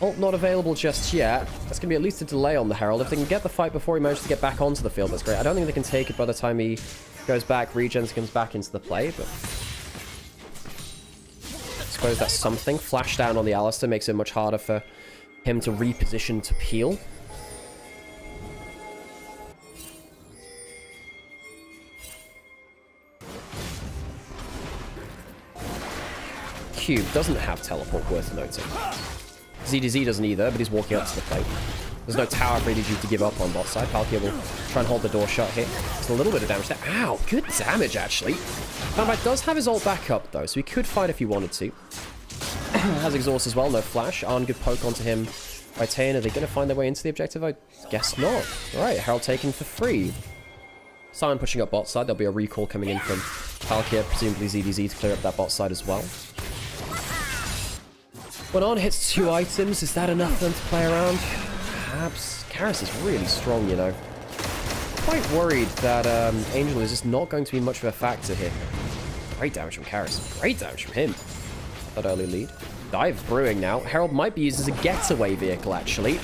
Speaker 1: ult not available just yet. That's going to be at least a delay on the Herald. If they can get the fight before he manages to get back onto the field, that's great. I don't think they can take it by the time he goes back, regens, comes back into the play, but I suppose that's something. Flash down on the Alistar makes it much harder for him to reposition to peel. Cube doesn't have teleport worth noting. ZDZ doesn't either, but he's walking up to the plate. There's no tower for EDG to give up on bot side. Palkia will try and hold the door shut here. There's a little bit of damage there. Ow, good damage, actually. Vampire does have his ult back up, though, so he could fight if he wanted to. Has exhaust as well, no flash. Arn, good poke onto him by Tane. Are they going to find their way into the objective? I guess not. All right, Herald taken for free. Sion pushing up bot side. There'll be a recall coming in from Palkia, presumably ZDZ, to clear up that bot side as well. When On hits 2 items, is that enough for them to play around? Perhaps. Karis is really strong, you know. Quite worried that Angel is just not going to be much of a factor here. Great damage from Karis. Great damage from him. That early lead. Dive brewing now. Herald might be used as a getaway vehicle, actually.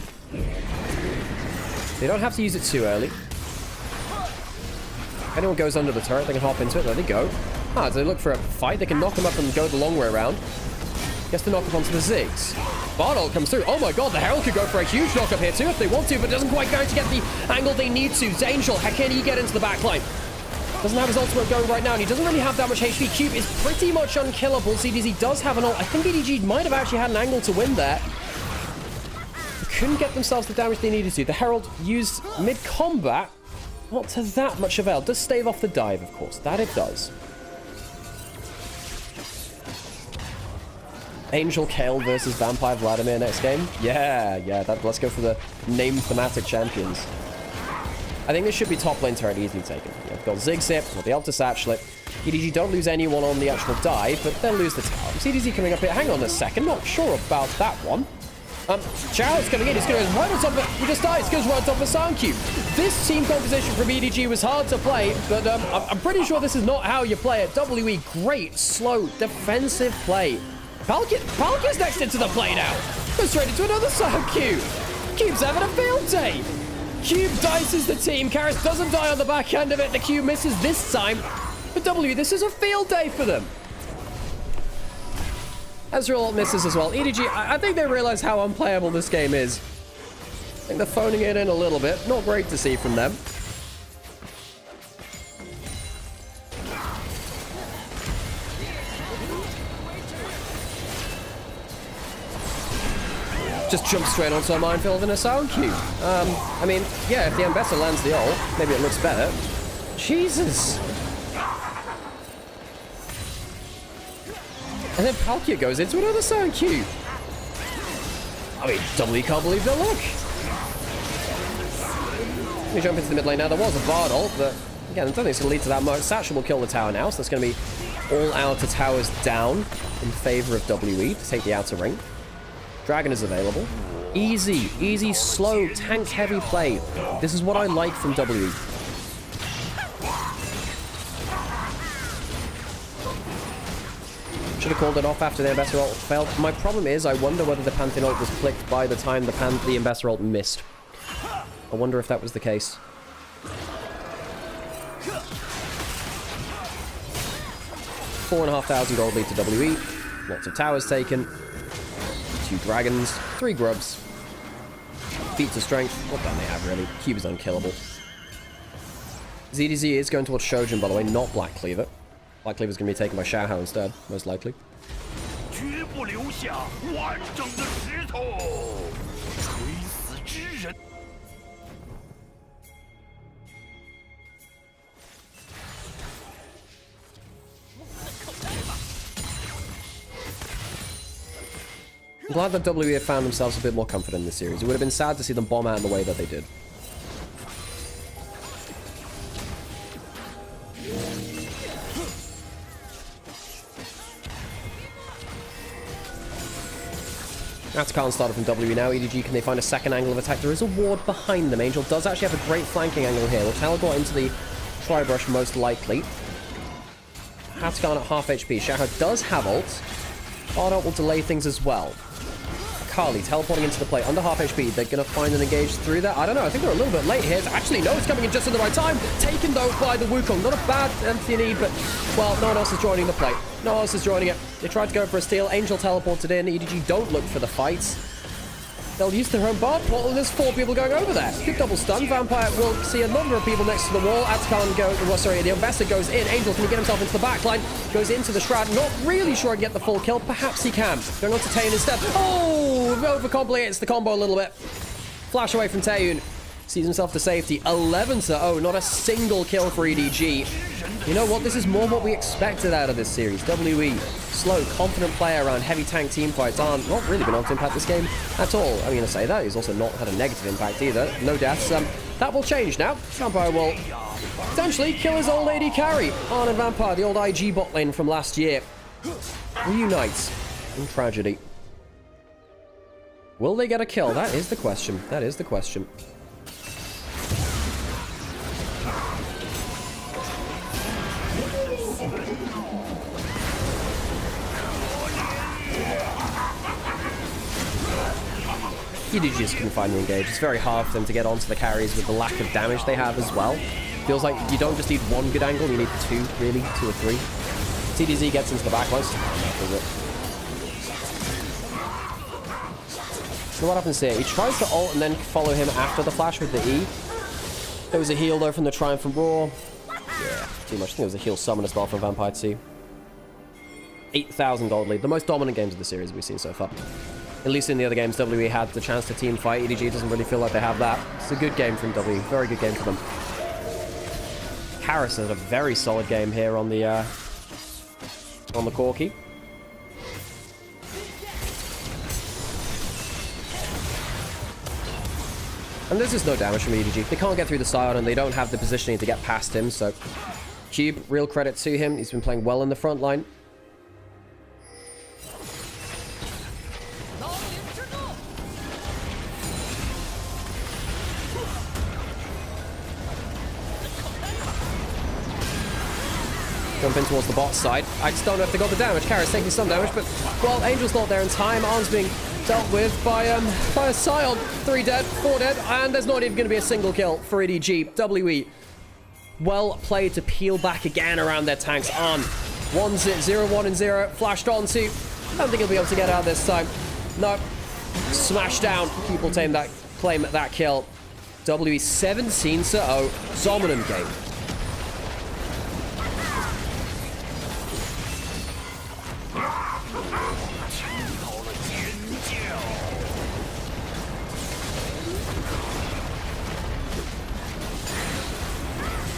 Speaker 1: They don't have to use it too early. If anyone goes under the turret, they can hop into it. There they go. Ah, do they look for a fight? They can knock them up and go the long way around. Gets to knock up onto the Ziggs. Bardolt comes through. Oh my god, the Herald could go for a huge knock up here too if they want to, but doesn't quite manage to get the angle they need to. Angel, how can he get into the backline? Doesn't have his ultimate going right now, and he doesn't really have that much HP. Cube is pretty much unkillable. CDZ does have an ult. I think EDG might have actually had an angle to win there. Couldn't get themselves the damage they needed to. The Herald used mid-combat. Not to that much avail. Does stave off the dive, of course. That it does. Angel Kale versus Vampire Vladimir next game. Yeah. Let's go for the name thematic champions. I think this should be top lane turret easily taken. Yeah, we've got Ziggs here, we'll be able to satchel it. EDG don't lose anyone on the actual dive, but they'll lose the tower. CDZ coming up here. Hang on a second, not sure about that one. Chow's coming in, he's going to go right on top of it. He just dies, goes right on top of Sound Cube. This team composition from EDG was hard to play, but I'm pretty sure this is not how you play it. WE, great, slow, defensive play. Palkia's next into the play now. Goes straight into another Sound Cube. Cube's having a field day. Cube dices the team. Karis doesn't die on the back end of it. The Cube misses this time. But W, this is a field day for them. Ezreal misses as well. EDG, I think they realize how unplayable this game is. I think they're phoning it in a little bit. Not great to see from them. Just jump straight onto a minefield and a Sound Cube. I mean, yeah, if the Ambassador lands the ult, maybe it looks better. Jesus. And then Palkia goes into another Sound Cube. I mean, W can't believe their luck. Let me jump into the mid lane now. There was a Bard ult, but again, I don't think it's going to lead to that much. Satchel will kill the tower now, so that's going to be all outer towers down in favor of WE to take the outer ring. Dragon is available. Easy, slow, tank-heavy play. This is what I like from WE. Should have called it off after the Ambassador ult failed. My problem is, I wonder whether the Pantheon ult was clicked by the time the Ambassador ult missed. I wonder if that was the case. $4,500 gold lead to WE. Lots of towers taken. 2 dragons, 3 grubs. Feats of strength. What damn they have, really. Cube is unkillable. ZDZ is going towards Shojin, by the way, not Black Cleaver. Black Cleaver's going to be taken by Xiaohao instead, most likely. I'm glad that WE have found themselves a bit more confident in this series. It would have been sad to see them bomb out in the way that they did. Atacon started from WE now. EDG, can they find a second angle of attack? There is a ward behind them. Angel does actually have a great flanking angle here. Will teleport into the Tri-Brush most likely. Atacon at half HP. Xiaohao does have ult. Bardolt will delay things as well. Kali teleporting into the play under half HP. They're going to find an engage through that. I don't know. I think they're a little bit late here. Actually, no, it's coming in just at the right time. Taken, though, by the Wukong. Not a bad empty need, but, well, no one else is joining the play. No one else is joining it. They tried to go for a steal. Angel teleported in. EDG don't look for the fights. They'll use their own Bard portal, and there's 4 people going over there. Good double stun. Vampire will see a number of people next to the wall. Atacon goes, well, sorry, the Ambassador goes in. Angel, can he get himself into the backline? Goes into the Shroud. Not really sure I can get the full kill. Perhaps he can. Going on to Taeyun instead. Oh, overcomplicates the combo a little bit. Flash away from Taeyun. Sees himself to safety. 11-0. Not a single kill for EDG. You know what? This is more what we expected out of this series. WE, slow, confident player around heavy tank team fights aren't not really been able to impact this game at all. I'm going to say that. He's also not had a negative impact either. No deaths. That will change now. Vampire will potentially kill his old lady carry. Arn and Vampire, the old IG bot lane from last year, reunites in tragedy. Will they get a kill? That is the question. That is the question. EDG just couldn't find the engage. It's very hard for them to get onto the carries with the lack of damage they have as well. Feels like you don't just need one good angle, you need two, really, two or three. TDZ gets into the back once. Does it? So what happens here? He tries to ult and then follow him after the flash with the E. There was a heal though from the Triumph from Raw. Yeah, too much. I think it was a heal summon as well from Vampire 2. 8,000 gold lead. The most dominant games of the series we've seen so far. At least in the other games, WE had the chance to team fight. EDG doesn't really feel like they have that. It's a good game from W. Very good game for them. Harris has a very solid game here on the Corki. And there's just no damage from EDG. They can't get through the Scion and they don't have the positioning to get past him. So Cube, real credit to him. He's been playing well in the front line. Jump in towards the bot side. I just don't know if they got the damage. Kara's taking some damage, but, well, Angel's not there in time. Arm's being dealt with by a Scion. 3 dead, 4 dead, and there's not even going to be a single kill for EDG. WE, well played to peel back again around their tanks. On 1-0, 1 and 0, flashed onto. I don't think he'll be able to get out this time. No. Smash down. Keep will claim that kill. WE 17-0. Dominant game.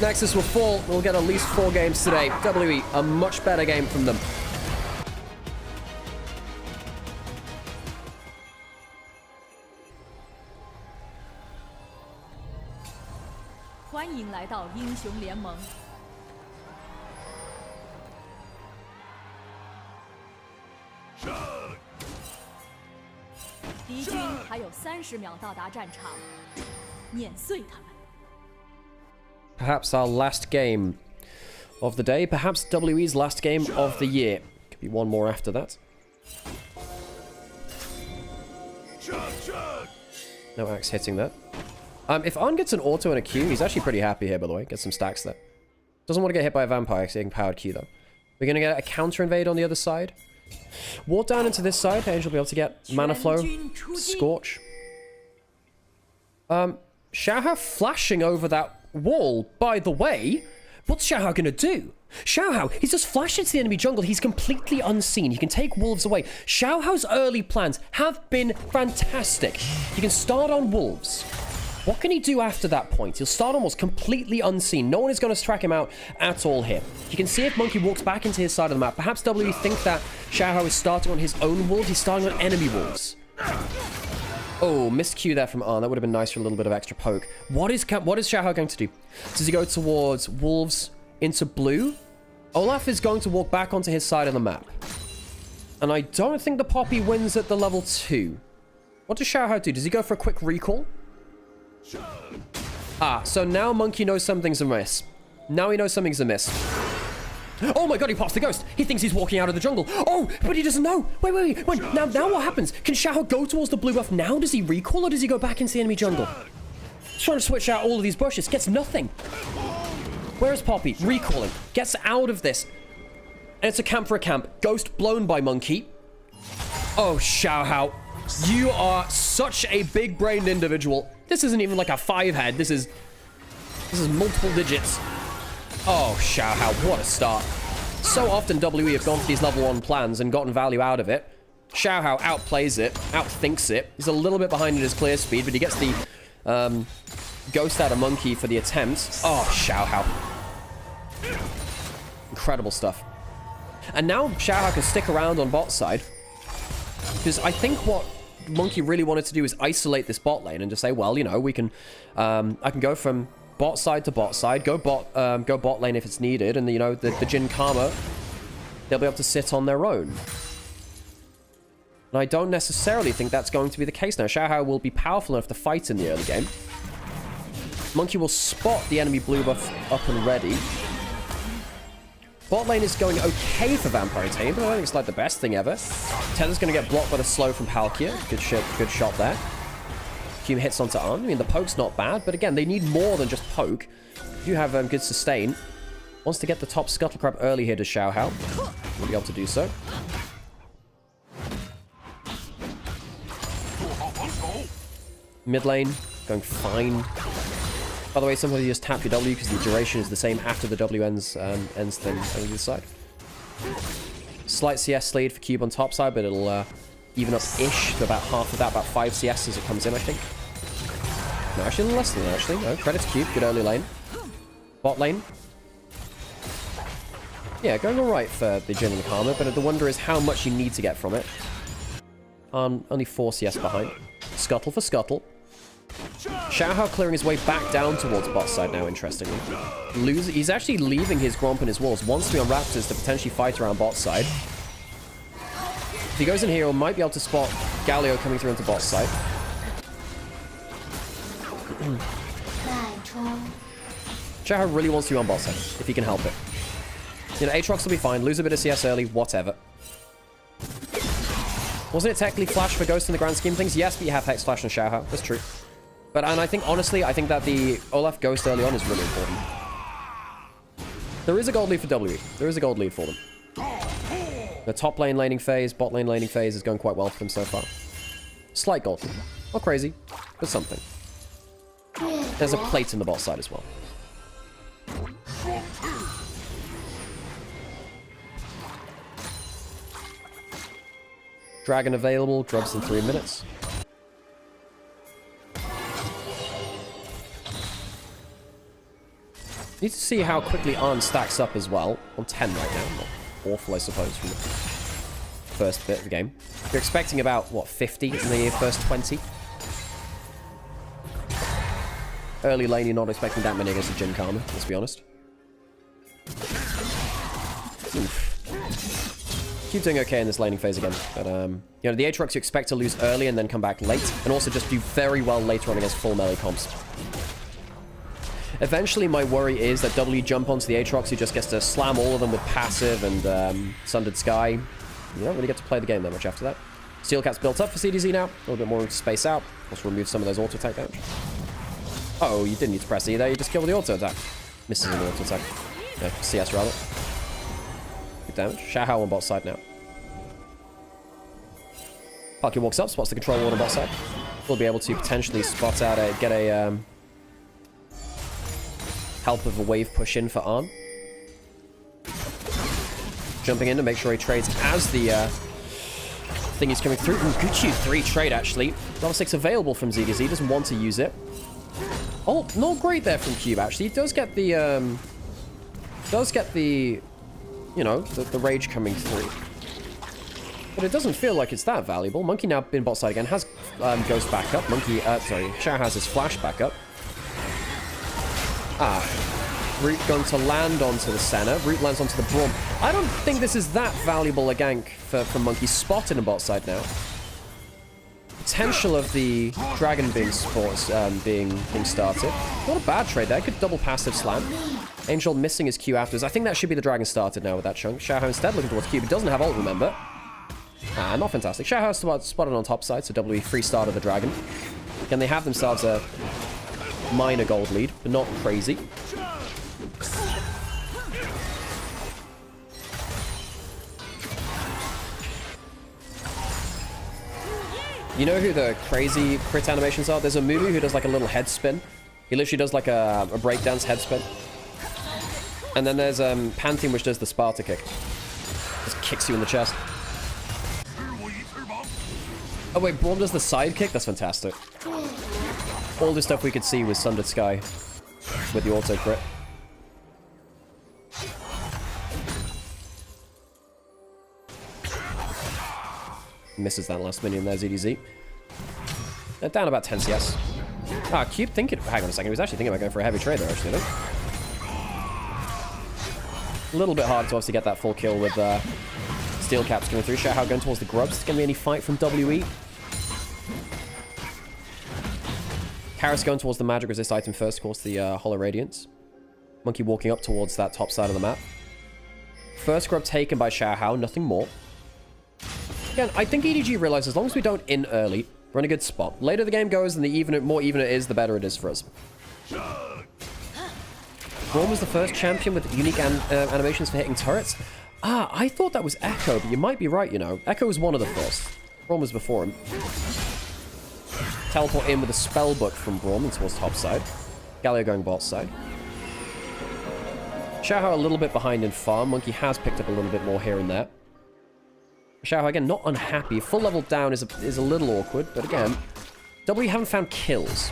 Speaker 1: Nexus will fall. We'll get at least 4 games today. WE, a much better game from them. Perhaps our last game of the day. Perhaps WE's last game of the year. Could be one more after that. No axe hitting that. If On gets an auto and a Q, he's actually pretty happy here, by the way. Gets some stacks there. Doesn't want to get hit by a vampire, so he can powered Q, though. We're going to get a counter invade on the other side. Walk down into this side. Angel will be able to get mana flow. Scorch. Xiaohao flashing over that wall, by the way. What's Xiaohao gonna do? Xiaohao, he's just flashed into the enemy jungle. He's completely unseen. He can take wolves away. Xiaohao's early plans have been fantastic. He can start on wolves. What can he do after that point? He'll start almost completely unseen. No one is going to track him out at all here. You can see if Monkey walks back into his side of the map. Perhaps WE think that Xiaohao is starting on his own wolves. He's starting on enemy wolves. Oh, missed Q there from Arn. That would have been nice for a little bit of extra poke. What is Xiaohao going to do? Does he go towards wolves into blue? Olaf is going to walk back onto his side of the map. And I don't think the Poppy wins at the level 2. What does Xiaohao do? Does he go for a quick recall? Ah, so now Monkey knows something's amiss. Now he knows something's amiss. Oh my god, he pops the ghost. He thinks he's walking out of the jungle. Oh, but he doesn't know. Wait. Now what happens? Can Xiaohao go towards the blue buff now? Does he recall or does he go back into the enemy jungle? He's trying to switch out all of these bushes. Gets nothing. Where is Poppy? Recalling. Gets out of this. And it's a camp for a camp. Ghost blown by Monkey. Oh, Xiaohao. You are such a big-brained individual. This isn't even like a 5-head. This is multiple digits. Oh, Xiaohao, what a start. So often WE have gone for these level 1 plans and gotten value out of it. Xiaohao outplays it, outthinks it. He's a little bit behind in his clear speed, but he gets the ghost out of Monkey for the attempt. Oh, Xiaohao. Incredible stuff. And now Xiaohao can stick around on bot side. Because I think what Monkey really wanted to do is isolate this bot lane and just say, well, you know, we can, I can go from bot side to bot side, go bot lane if it's needed, and you know, the Jin Karma, they'll be able to sit on their own. And I don't necessarily think that's going to be the case now. Xiaohao will be powerful enough to fight in the early game. Monkey will spot the enemy blue buff up and ready. Bot lane is going okay for Vampire Tame, but I don't think it's like the best thing ever. Tether's going to get blocked by the slow from Palkia. Good shot there. Cube hits onto Arn. I mean, the poke's not bad, but again, they need more than just poke. You have good sustain. Wants to get the top Scuttle Crab early here to Xiaohao. Will be able to do so. Mid lane, going fine. By the way, sometimes you just tap your W because the duration is the same after the W ends than on the other side. Slight CS lead for Cube on top side, but it'll even up-ish to about half of that, about 5 CS as it comes in, I think. No, actually, a little less than that, actually. No, credit to Cube, good early lane. Bot lane. Yeah, going alright for the Jhin and the Karma, but the wonder is how much you need to get from it. Only 4 CS behind. Scuttle for Scuttle. Xiaohao clearing his way back down towards bot side now, interestingly. He's actually leaving his Gromp and his walls. Wants to be on Raptors to potentially fight around bot side. If he goes in here, he might be able to spot Galio coming through into bot side. Xiaohao really wants to be on bot side, if he can help it. You know, Aatrox will be fine. Lose a bit of CS early, whatever. Wasn't it technically Flash for Ghost in the grand scheme of things? Yes, but you have Hex Flash on Xiaohao. That's true. And I think, honestly, I think that the Olaf Ghost early on is really important. There is a gold lead for W. There is a gold lead for them. The top lane laning phase, bot lane laning phase is going quite well for them so far. Slight gold lead. Not crazy, but something. There's a plate in the bot side as well. Dragon available, drops in 3 minutes. Need to see how quickly Arn stacks up as well. On 10 right now. Not awful, I suppose, from the first bit of the game. You're expecting about, what, 50 in the first 20? Early lane, you're not expecting that many against the Jhin Karma, let's be honest. Oof. Keep doing okay in this laning phase again. But, you know, the Aatrox you expect to lose early and then come back late. And also just do very well later on against full melee comps. Eventually, my worry is that W jump onto the Aatrox, he just gets to slam all of them with passive and Sundered Sky. You don't really get to play the game that much after that. Steel Cat's built up for CDZ now. A little bit more room to space out. Also remove some of those auto attack damage. Oh, you didn't need to press E there. You just killed the auto attack. Misses an auto attack. No, CS rather. Good damage. Xiaohao on bot side now. Palkia walks up, spots the control ward on bot side. We'll be able to potentially spot out get a help of a wave push in for Arn. Jumping in to make sure he trades as the thing is coming through. Ooh, good Q3 trade actually. Level 6 available from ZDZ, doesn't want to use it. Oh, not great there from Cube actually. He does get the you know, the rage coming through. But it doesn't feel like it's that valuable. Monkey now in bot side again, has Ghost back up. Xiao has his Flash back up. Root going to land onto the center. Root lands onto the Braum. I don't think this is that valuable a gank for Monkey. Spotted in bot side now. Potential of the Dragon being started. Not a bad trade there. Good double passive slam. Angel missing his Q afterwards. I think that should be the Dragon started now with that chunk. Xiaohao instead looking towards Q. He doesn't have ult, remember. Not fantastic. Xiaohao spotted on top side, so WE free start of the Dragon. Again, they have themselves a minor gold lead, but not crazy. You know who the crazy crit animations are? There's a Mumu who does like a little head spin. He literally does like a breakdance head spin. And then there's Pantheon which does the Sparta kick. Just kicks you in the chest. Oh wait, Braum does the side kick? That's fantastic. All the stuff we could see with Sundered Sky with the auto crit. Misses that last minion there, ZDZ. They're down about 10 CS. Cube thinking... Hang on a second. He was actually thinking about going for a heavy trade there, actually, I think. A little bit hard to obviously get that full kill with Steel caps coming through. Xiaohao going towards the grubs. Is going to be any fight from WE? Karis going towards the magic resist item first, of course, the Hollow Radiance. Monkey walking up towards that top side of the map. First grub taken by Xiaohao, nothing more. Again, I think EDG realizes as long as we don't in early, we're in a good spot. Later the game goes, and the more even it is, the better it is for us. Braum was the first champion with unique animations for hitting turrets. Ah, I thought that was Echo, but you might be right, you know. Echo was one of the first. Braum was before him. Teleport in with a spell book from Braum towards top side. Galio going bot side. Xiaohao a little bit behind in farm. Monkey has picked up a little bit more here and there. Xiaohao, again, not unhappy. Full level down is a little awkward, but again, W haven't found kills.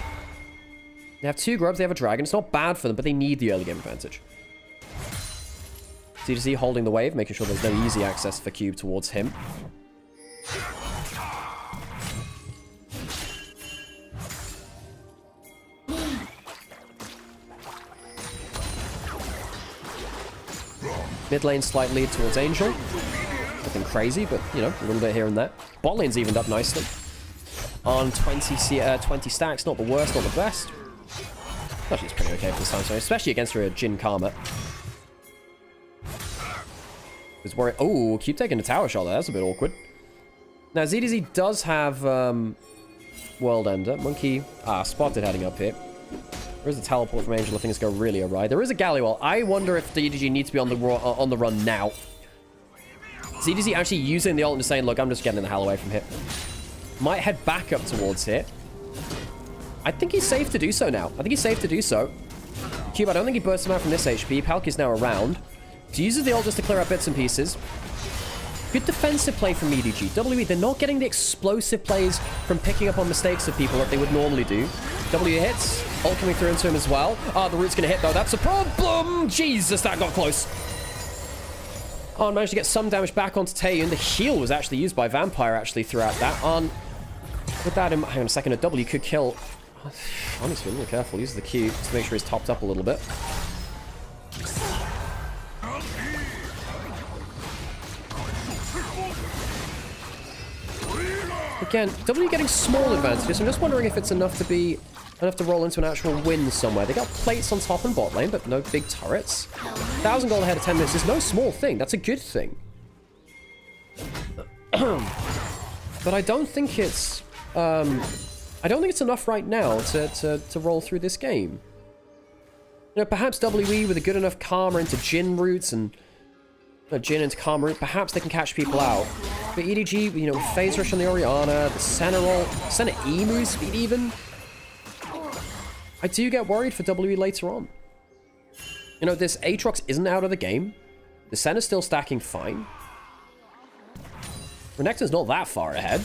Speaker 1: They have 2 grubs, they have a dragon. It's not bad for them, but they need the early game advantage. C2C holding the wave, making sure there's no easy access for Cube towards him. Mid lane slight lead towards Angel. Nothing crazy, but, you know, a little bit here and there. Bot lane's evened up nicely. On 20 stacks, not the worst, not the best. Actually, it's pretty okay for this time, so especially against a Jin Karma. Was worried. Oh, keep taking a tower shot there. That's a bit awkward. Now, ZDZ does have World Ender. Monkey, spotted heading up here. There is a teleport from Angel if things go really awry. There is a Galliwell. I wonder if the EDG needs to be on the run now. ZDZ actually using the ult and just saying, look, I'm just getting the hell away from here. Might head back up towards here. I think he's safe to do so now. I think he's safe to do so. Cube, I don't think he bursts him out from this HP. Palk is now around. He uses the ult just to clear out bits and pieces. Good defensive play from EDG. WE, they're not getting the explosive plays from picking up on mistakes of people that they would normally do. W hits. Ult coming through into him as well. The root's going to hit, though. That's a problem. Jesus, that got close. On managed to get some damage back onto Taeyun. The heal was actually used by Vampire, actually, throughout that. On with that, hang on a second. A W could kill. Honestly, be a little careful. Use the Q just to make sure he's topped up a little bit. Again, W getting small advantages. I'm just wondering if it's enough to roll into an actual win somewhere. They got plates on top and bot lane, but no big turrets. 1,000 gold ahead of 10 minutes is no small thing. That's a good thing. But I don't think it's enough right now to roll through this game. You know, perhaps WE with a good enough Karma into Jin routes and Jin into Karma route, perhaps they can catch people out. But EDG, you know, Phase Rush on the Orianna, the Senna roll, Senna Emu speed even. I do get worried for WE later on. You know, this Aatrox isn't out of the game. The Senna's still stacking fine. Renekton's not that far ahead.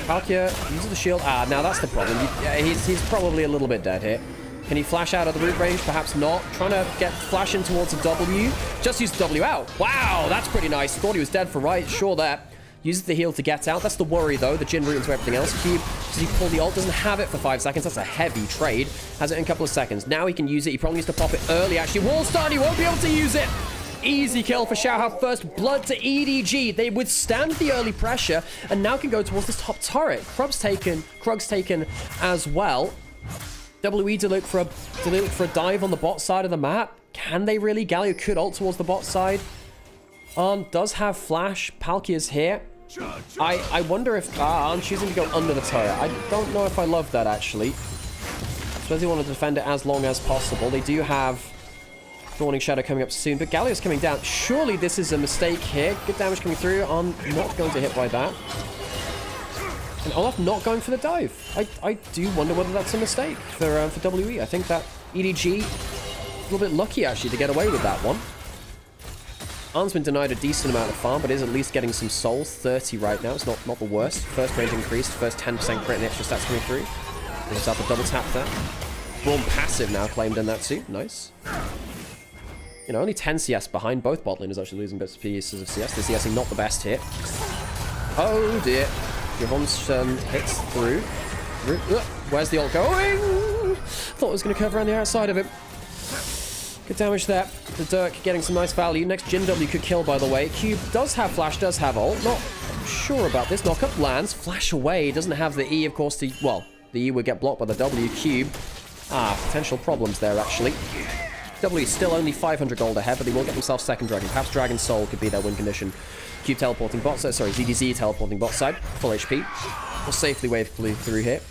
Speaker 1: Palkia uses the shield. Now that's the problem. He's probably a little bit dead here. Can he flash out of the root range? Perhaps not. Trying to get flashing towards a W. Just use the W out. Wow, that's pretty nice. Thought he was dead for right. Sure that. Uses the heal to get out. That's the worry, though. The Jin root into everything else. Cube, does he pull the ult? Doesn't have it for 5 seconds. That's a heavy trade. Has it in a couple of seconds. Now he can use it. He probably needs to pop it early, actually. Wall stun. He won't be able to use it. Easy kill for Xiaohao. First blood to EDG. They withstand the early pressure and now can go towards this top turret. Krug's taken as well. WE to look for a dive on the bot side of the map. Can they really? Galio could ult towards the bot side. Does have flash. Palkia's here. I wonder if I'm choosing to go under the turret. I don't know if I love that, actually. Suppose they want to defend it as long as possible. They do have Dawning Shadow coming up soon, but Galio's coming down. Surely this is a mistake here. Good damage coming through. I'm not going to hit by that. And Olaf not going for the dive. I do wonder whether that's a mistake for WE. I think that EDG a little bit lucky, actually, to get away with that one. Arn's been denied a decent amount of farm, but is at least getting some souls. 30 right now. It's not the worst. First range increased. First 10% crit and extra stats coming through. There's up a double tap there. Braum passive now claimed in that too. Nice. You know, only 10 CS behind. Both bot laners actually losing bits of pieces of CS. The CSing not the best hit. Oh dear. Yvonne's hits through. Where's the ult going? Thought it was going to curve around the outside of him. Good damage there. The Dirk getting some nice value. Next Jin W could kill, by the way. Cube does have flash, does have ult. Not sure about this. Knockup lands. Flash away. Doesn't have the E, of course, to... Well, the E would get blocked by the W. Cube. Potential problems there, actually. W is still only 500 gold ahead, but they will get themselves second dragon. Perhaps Dragon Soul could be their win condition. Cube teleporting bot side. Sorry, ZDZ teleporting bot side. Full HP. We'll safely wave through here.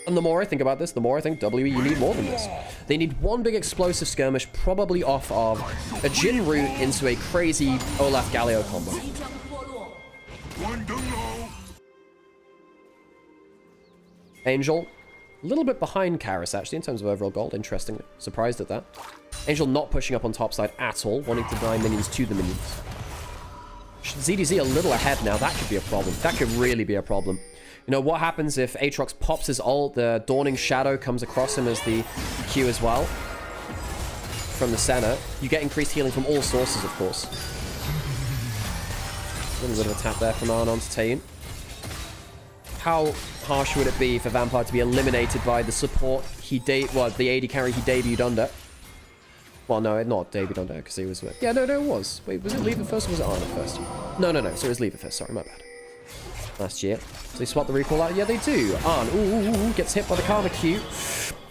Speaker 1: And the more I think about this, the more I think WE, you need more than this. They need one big explosive skirmish, probably off of a Jin route into a crazy Olaf Galio combo. Angel, a little bit behind Karis, actually, in terms of overall gold. Interestingly. Surprised at that. Angel not pushing up on top side at all, wanting to deny minions to the minions. ZDZ a little ahead now. That could be a problem. That could really be a problem. You know, what happens if Aatrox pops his ult, the Dawning Shadow comes across him as the Q as well? From the center. You get increased healing from all sources, of course. A little bit of a tap there from Arn onto Tayin. How harsh would it be for Vampire to be eliminated by the support the AD carry he debuted under? Well, no, not debuted under, because he was with... Yeah, no, it was. Wait, was it Lever first or was it Arn at first? No, so it was Lever first. Sorry, my bad. Last year. So they swap the recall out? Yeah, they do. Arn, ooh, gets hit by the Karma Q.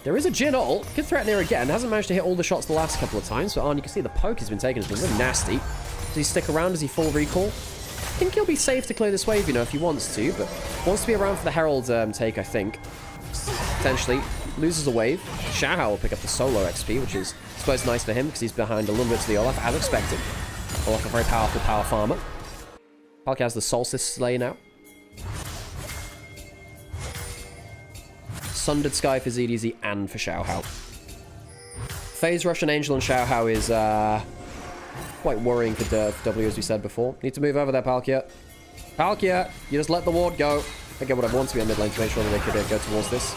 Speaker 1: There is a Jin ult. Could threaten here again. Hasn't managed to hit all the shots the last couple of times. But Arn, you can see the poke he's been taking has been really nasty. Does he stick around? Does he full recall? I think he'll be safe to clear this wave, you know, if he wants to. But wants to be around for the Herald take, I think. Potentially. Loses a wave. Xiaohao will pick up the solo XP, which is, I suppose, nice for him because he's behind a little bit to the Olaf, as expected. Olaf, a very powerful power farmer. Palkia has the Solstice Slay now. Sundered Sky for ZDZ and for Xiaohao. Phase Rush and Angel and Xiaohao is quite worrying for W, as we said before. Need to move over there, Palkia. Palkia, you just let the ward go. I get what I want to be on mid lane to make sure that they could go towards this.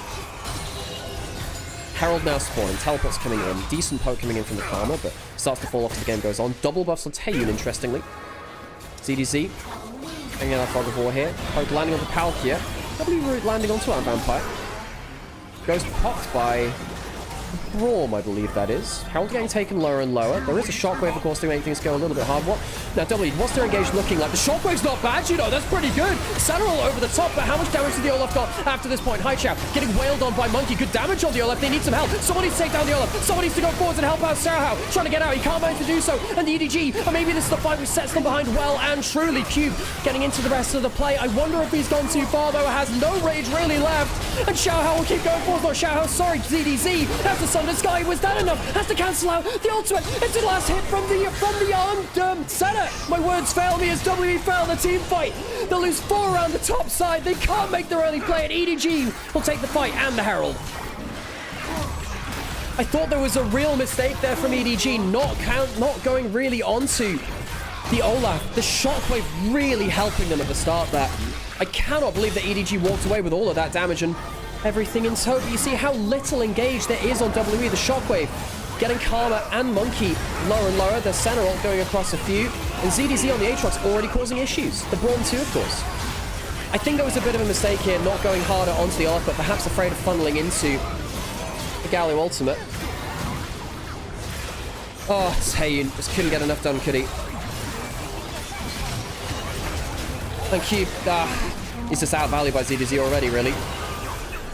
Speaker 1: Herald now spawning. Teleports coming in. Decent poke coming in from the Karma, but starts to fall off as the game goes on. Double buffs on Tayin, interestingly. ZDZ hanging out Fog of War here. Poke landing onto Palkia. W root landing onto our Vampire. Goes popped by Braum, I believe that is. Herald getting taken lower and lower. There is a shockwave, of course, to make things go a little bit hard. Now, W, what's their engage looking like? The shockwave's not bad, you know. That's pretty good. Central over the top, but how much damage did the Olaf got after this point? Hai Chao getting wailed on by Monkey. Good damage on the Olaf. They need some help. Someone needs to take down the Olaf. Someone needs to go forwards and help out Xiaohao. Trying to get out. He can't manage to do so. And the EDG, or maybe this is the fight which sets them behind well and truly. Cube getting into the rest of the play. I wonder if he's gone too far, though. Has no rage really left. And Xiaohao will keep going forwards. Not Xiaohao, sorry, ZDZ. After Sundered Sky, was that enough? Has to cancel out the ultimate. It's the last hit from the armed center. My words fail me as WE fail the team fight. They'll lose 4 around the top side. They can't make their early play, and EDG will take the fight and the Herald. I thought there was a real mistake there from EDG, not going really onto the Olaf. The shockwave really helping them at the start there. I cannot believe that EDG walked away with all of that damage and everything in tow. But you see how little engaged there is on WE. The shockwave getting Karma and Monkey lower and lower. The center ult going across a few. And ZDZ on the Aatrox already causing issues. The Braum too, of course. I think there was a bit of a mistake here, not going harder onto the Olaf, but perhaps afraid of funneling into the Galio ultimate. Oh, Tayin just couldn't get enough done, could he? And Cube, he's just outvalued by ZDZ already, really.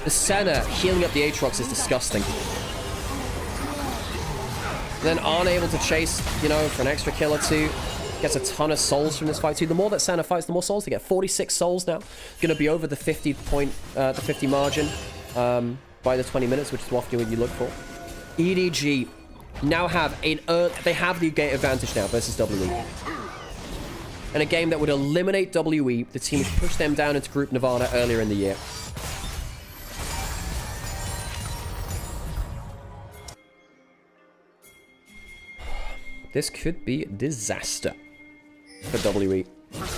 Speaker 1: The Senna healing up the Aatrox is disgusting. Then aren't able to chase, you know, for an extra kill or two. Gets a ton of souls from this fight too. The more that Senna fights, the more souls they get. 46 souls now. Going to be over the 50 margin by the 20 minutes, which is often what you look for. EDG now have they have the gate advantage now versus WE. In a game that would eliminate WE, the team which pushed them down into Group Nirvana earlier in the year. This could be a disaster for WE.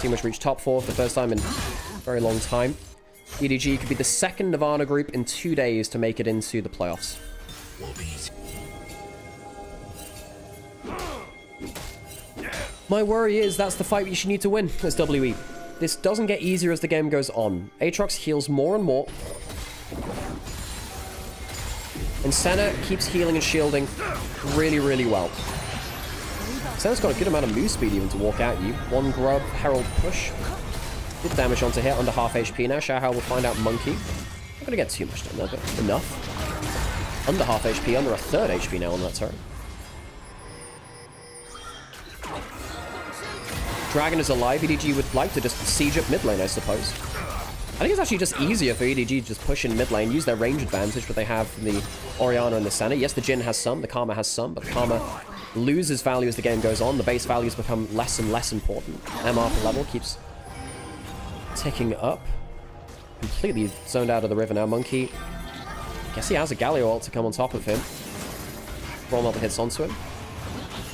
Speaker 1: Team which reached top 4 for the first time in a very long time. EDG could be the second Nirvana group in 2 days to make it into the playoffs. My worry is that's the fight you should need to win as WE. This doesn't get easier as the game goes on. Aatrox heals more and more. And Senna keeps healing and shielding really, really well. Senna's got a good amount of move speed even to walk at you. One grub, Herald push. Good damage onto here, under half HP now. Xiaohao will find out Monkey. Not gonna get too much done there, but enough. Under half HP, under a third HP now on that turret. Dragon is alive. EDG would like to just siege up mid lane, I suppose. I think it's actually just easier for EDG to just push in mid lane, use their range advantage, what they have from the Orianna and the Senna. Yes, the Jhin has some, the Karma has some, but the Karma loses value as the game goes on. The base values become less and less important. MR per level keeps ticking up. Completely zoned out of the river now. Monkey, I guess he has a Galio ult to come on top of him. Roll another hits onto him.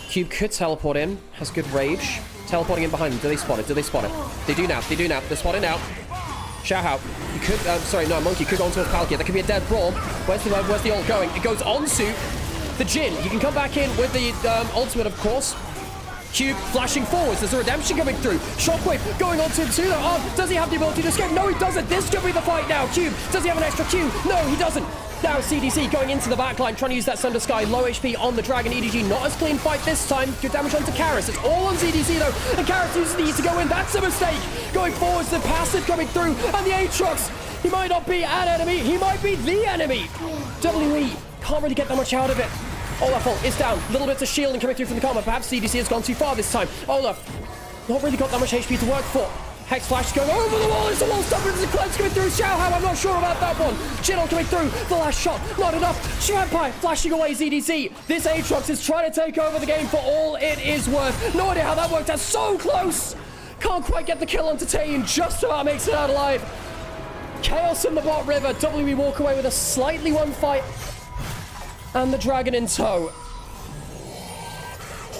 Speaker 1: Cube could teleport in, has good rage. Teleporting in behind them. Do they spot it? Do they spot it? They do now. They do now. They're spotting now. Xiaohao. You could, sorry, no, Monkey could go onto a Palkia. There could be a dead Brawl. Where's the ult going? It goes onto the Jhin. You can come back in with the ultimate, of course. Cube flashing forwards. There's a redemption coming through. Shockwave going onto him too. Oh, does he have the ability to escape? No, he doesn't. This could be the fight now. Cube, does he have an extra Q? No, he doesn't. Now CDC going into the backline, trying to use that Sunder Sky. Low HP on the Dragon. EDG, not as clean fight this time. Good damage onto Karis. It's all on CDC though. And Karis uses the E to go in. That's a mistake. Going forwards, the passive coming through. And the Aatrox. He might not be an enemy. He might be the enemy. WE can't really get that much out of it. Olaf ult is down. Little bits of shielding coming through from the Karma. Perhaps CDC has gone too far this time. Olaf, not really got that much HP to work for. Hex Flash going over the wall. It's a wall stopper. There's a cleanse coming through. Xiaohao, I'm not sure about that one. Jhin coming through. The last shot, not enough. Vampire flashing away ZDC. This Aatrox is trying to take over the game for all it is worth. No idea how that worked out. So close. Can't quite get the kill onto Tayin. Just about makes it out alive. Chaos in the bot river. WE walk away with a slightly won fight. And the Dragon in tow.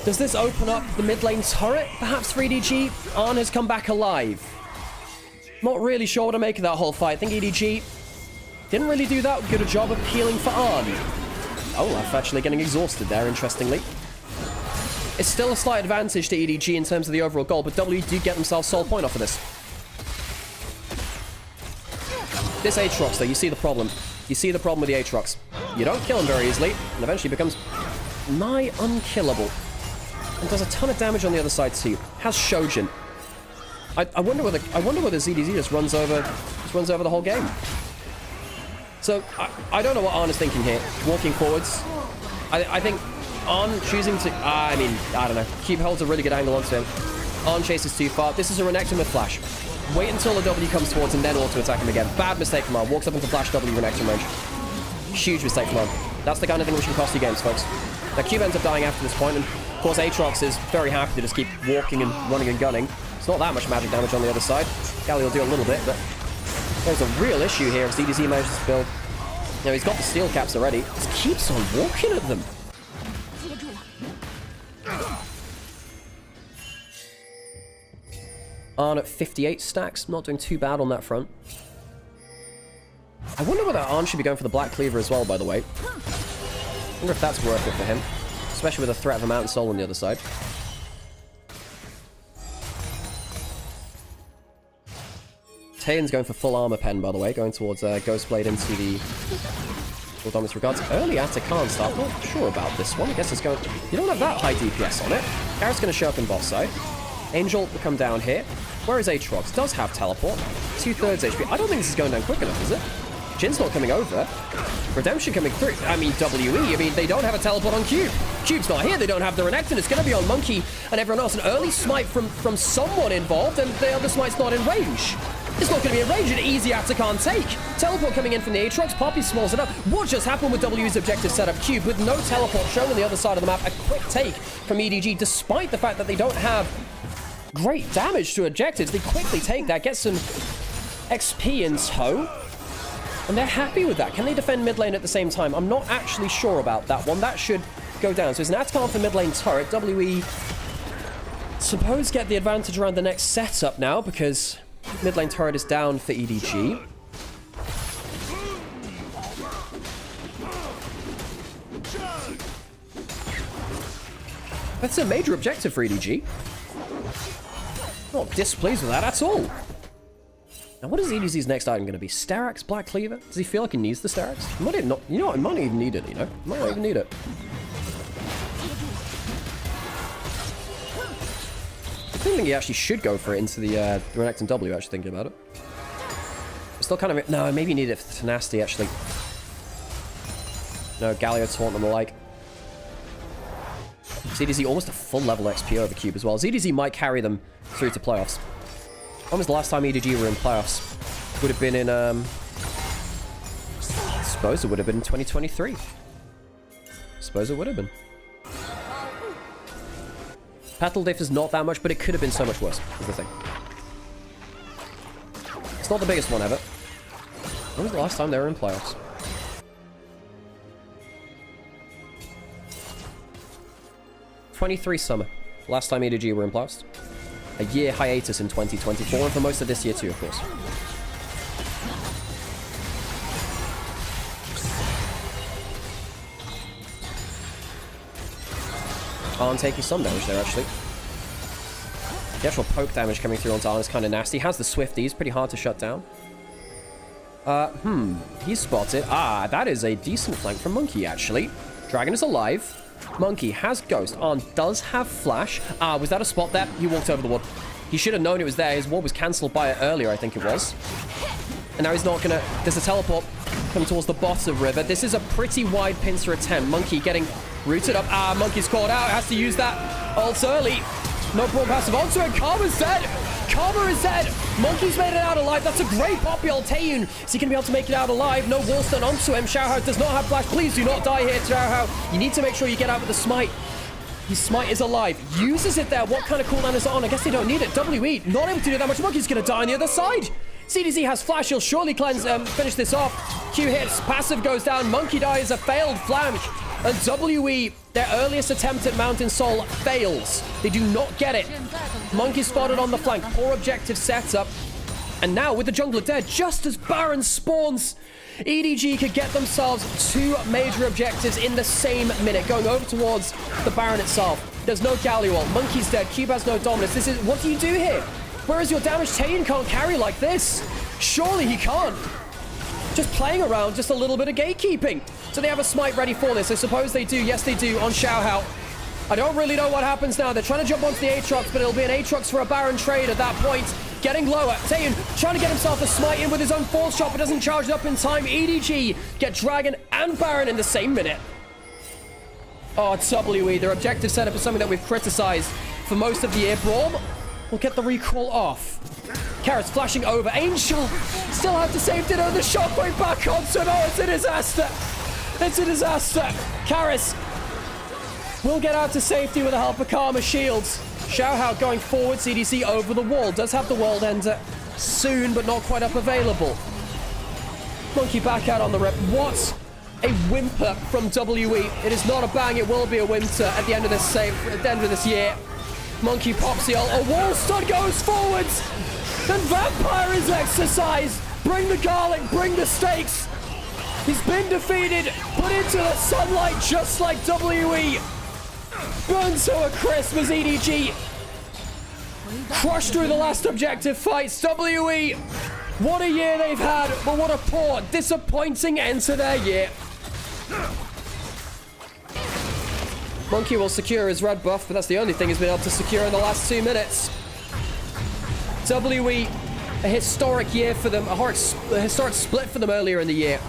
Speaker 1: Does this open up the mid lane turret? Perhaps for EDG? Arn has come back alive. Not really sure what to make of that whole fight. I think EDG didn't really do that good a job of healing for Arn. Olaf actually getting exhausted there, interestingly. It's still a slight advantage to EDG in terms of the overall goal, but W do get themselves soul point off of this. This Aatrox, though, you see the problem. You see the problem with the Aatrox. You don't kill him very easily, and eventually becomes nigh unkillable. And does a ton of damage on the other side too. Has Shojin. I wonder whether ZDZ just runs over the whole game. So I don't know what Arn is thinking here. Walking forwards. I think Arn choosing to I mean, I don't know. Cube holds a really good angle onto him. Arn chases too far. This is a Renekton with flash. Wait until the W comes towards him, then auto attack him again. Bad mistake from Arn. Walks up into flash W Renekton range. Huge mistake from Arn. That's the kind of thing which can cost you games, folks. Now Cube ends up dying after this point, and of course Aatrox is very happy to just keep walking and running and gunning. It's not that much magic damage on the other side. Galli will do a little bit, but there's a real issue here if ZDZ manages to build. You know, he's got the steel caps already. Just keeps on walking at them. Arn at 58 stacks, not doing too bad on that front. I wonder whether Arn should be going for the Black Cleaver as well, by the way. I wonder if that's worth it for him. Especially with the threat of a Mountain Soul on the other side. Tayon's going for full armor pen, by the way. Going towards Ghostblade into the Dominus Regards. Early Atakan start. Not sure about this one. I guess it's going... You don't have that high DPS on it. Garrett's going to show up in bot side. Angel will come down here. Where is Aatrox? Does have teleport. 2/3 HP. I don't think this is going down quick enough, is it? Jin's not coming over. Redemption coming through. I mean, WE. I mean, they don't have a teleport on Cube. Cube's not here. They don't have the Renekton. It's going to be on Monkey and everyone else. An early smite from someone involved, and the other smite's not in range. It's not going to be in range. An easy Atakan take. Teleport coming in from the Aatrox. Poppy smalls it up. What just happened with WE's objective setup? Cube with no teleport shown on the other side of the map. A quick take from EDG, despite the fact that they don't have great damage to objectives. They quickly take that, get some XP in tow. And they're happy with that. Can they defend mid lane at the same time? I'm not actually sure about that one. That should go down. So it's an Atakan for mid lane turret. WE suppose get the advantage around the next setup now because mid lane turret is down for EDG. That's a major objective for EDG. Not displeased with that at all. Now, what is EDZ's next item going to be? Sterax Black Cleaver? Does he feel like he needs the Sterax? He might even not. You know what? He might not even need it, you know? He might not even need it. I think he actually should go for it into the Renekton W, actually thinking about it. Still kind of... No, maybe you need it for Tenacity, actually. No, Galio Taunt and the like. ZDZ almost a full level XP over Cube as well. ZDZ might carry them through to playoffs. When was the last time EDG were in playoffs? Would have been in, I suppose it would have been in 2023. Suppose it would have been. Petal diff is not that much, but it could have been so much worse, is the thing. It's not the biggest one ever. When was the last time they were in playoffs? '23 summer. Last time EDG were in playoffs. A year hiatus in 2024, and for most of this year too, of course. Arn taking some damage there, actually. The actual poke damage coming through onto Arn is kind of nasty. Has the Swifties, pretty hard to shut down. He's spotted. Ah, that is a decent flank from Monkey, actually. Dragon is alive. Monkey has Ghost. Arn does have Flash. Ah, was that a spot there? He walked over the ward. He should have known it was there. His ward was cancelled by it earlier, I think it was. And now he's not gonna... There's a teleport coming towards the bottom river. This is a pretty wide pincer attempt. Monkey getting rooted up. Ah, Monkey's caught out. Has to use that ult early. No brawn passive onto it. Karma's dead. Karma is dead. Monkey's made it out alive. That's a great poppy ult. Taeyun, is he going to be able to make it out alive? No wall stun onto him. Xiaohao does not have flash. Please do not die here, Xiaohao. You need to make sure you get out with the smite. His smite is alive. Uses it there. What kind of cooldown is it on? I guess they don't need it. WE, not able to do that much. Monkey's going to die on the other side. CDZ has flash. He'll surely cleanse, finish this off. Q hits. Passive goes down. Monkey dies. A failed flank. And WE, their earliest attempt at Mountain Soul fails. They do not get it. Monkey spotted on the flank. Poor objective setup. And now with the jungler dead, just as Baron spawns, EDG could get themselves 2 major objectives in the same minute, going over towards the Baron itself. There's no Galio ult. Monkey's dead. Cube has no dominance. This is... What do you do here? Where is your damage? Taeyun can't carry like this. Surely he can't. Just playing around, just a little bit of gatekeeping. So they have a smite ready for this. I suppose they do. Yes, they do on Xiaohao. I don't really know what happens now. They're trying to jump onto the Aatrox, but it'll be an Aatrox for a Baron trade at that point. Getting lower. Taeyun trying to get himself a smite in with his own false shot, but doesn't charge it up in time. EDG get Dragon and Baron in the same minute. Oh, WE. Their objective setup is something that we've criticized for most of the year. Braum will get the recall off. Carrot's flashing over. Angel still have to save it. The shockwave back on. So no, it's a disaster. It's a disaster. Karis will get out to safety with the help of Karma shields. Xiaohao going forward. CDC over the wall. Does have the world ender soon, but not quite up available. Monkey back out on the rip. What a whimper from WE. It is not a bang. It will be a whimper at the end of this save. At the end of this year. Monkey pops the ult. A wall stun goes forwards. And Vampire is exercised. Bring the garlic. Bring the stakes. He's been defeated. Put into the sunlight just like WE. Burned to a crisp as EDG crushed through the last objective fights. WE, what a year they've had, but what a poor, disappointing end to their year. Monkey will secure his red buff, but that's the only thing he's been able to secure in the last 2 minutes. WE, a historic year for them, a historic split for them earlier in the year.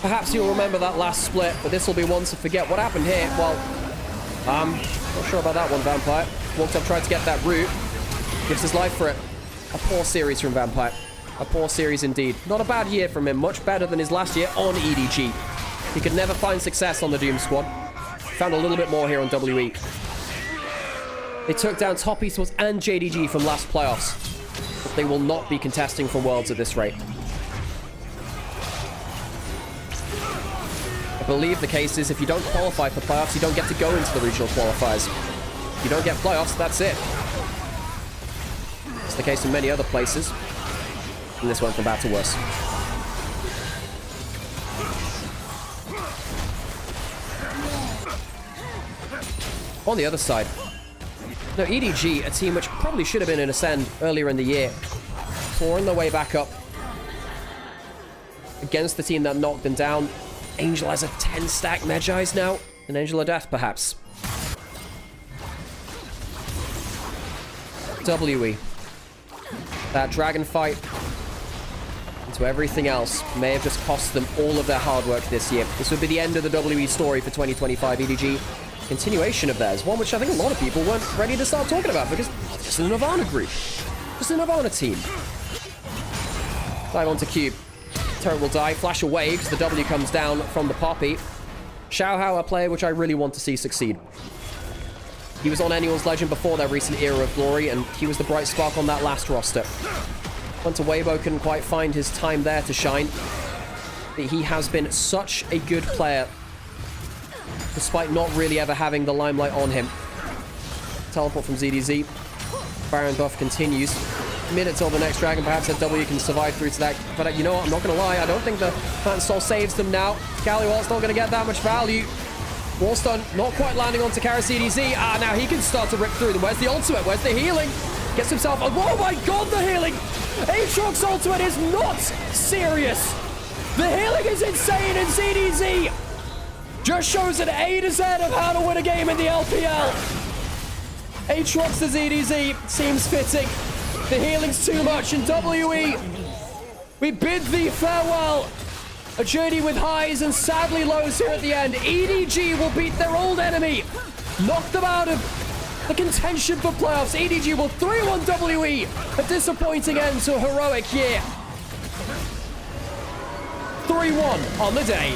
Speaker 1: Perhaps you'll remember that last split, but this will be one to forget. What happened here? Well, not sure about that one, Vampire. Walked up, tried to get that root. Gives his life for it. A poor series from Vampire. A poor series indeed. Not a bad year from him. Much better than his last year on EDG. He could never find success on the Doom Squad. Found a little bit more here on WE. They took down Top Esports and JDG from last playoffs. But they will not be contesting for Worlds at this rate. I believe the case is if you don't qualify for playoffs, you don't get to go into the regional qualifiers. If you don't get playoffs, that's it. It's the case in many other places. And this went from bad to worse. On the other side, now EDG, a team which probably should have been in Ascend earlier in the year, clawing their way back up against the team that knocked them down. Angel has a 10-stack Medjai's now. An Angel of Death, perhaps. WE. That dragon fight into everything else may have just cost them all of their hard work this year. This would be the end of the WE story for 2025 EDG. Continuation of theirs. One which I think a lot of people weren't ready to start talking about because it's just a Nirvana group. Just a Nirvana team. Dive onto Cube. Turret will die. Flash away because the W comes down from the Poppy. Xiaohao, a player which I really want to see succeed. He was on anyone's Legend before their recent era of glory, and he was the bright spark on that last roster. Went to Weibo, couldn't quite find his time there to shine. But he has been such a good player, despite not really ever having the limelight on him. Teleport from ZDZ. Baron buff continues. Minute till the next dragon. Perhaps that W can survive through to that. But you know what? I'm not going to lie. I don't think the Phantom Soul saves them now. Galliwalt's not going to get that much value. Wallstun not quite landing onto Kara CDZ. Now he can start to rip through them. Where's the ultimate? Where's the healing? Gets himself... Oh my god, the healing! Aatrox's ultimate is not serious! The healing is insane, and ZDZ just shows an A to Z of how to win a game in the LPL. Aatrox to ZDZ seems fitting. The healing's too much, and WE, we bid thee farewell. A journey with highs and sadly lows here at the end. EDG will beat their old enemy, knock them out of the contention for playoffs. EDG will 3-1 WE. A disappointing end to a heroic year. 3-1 on the day.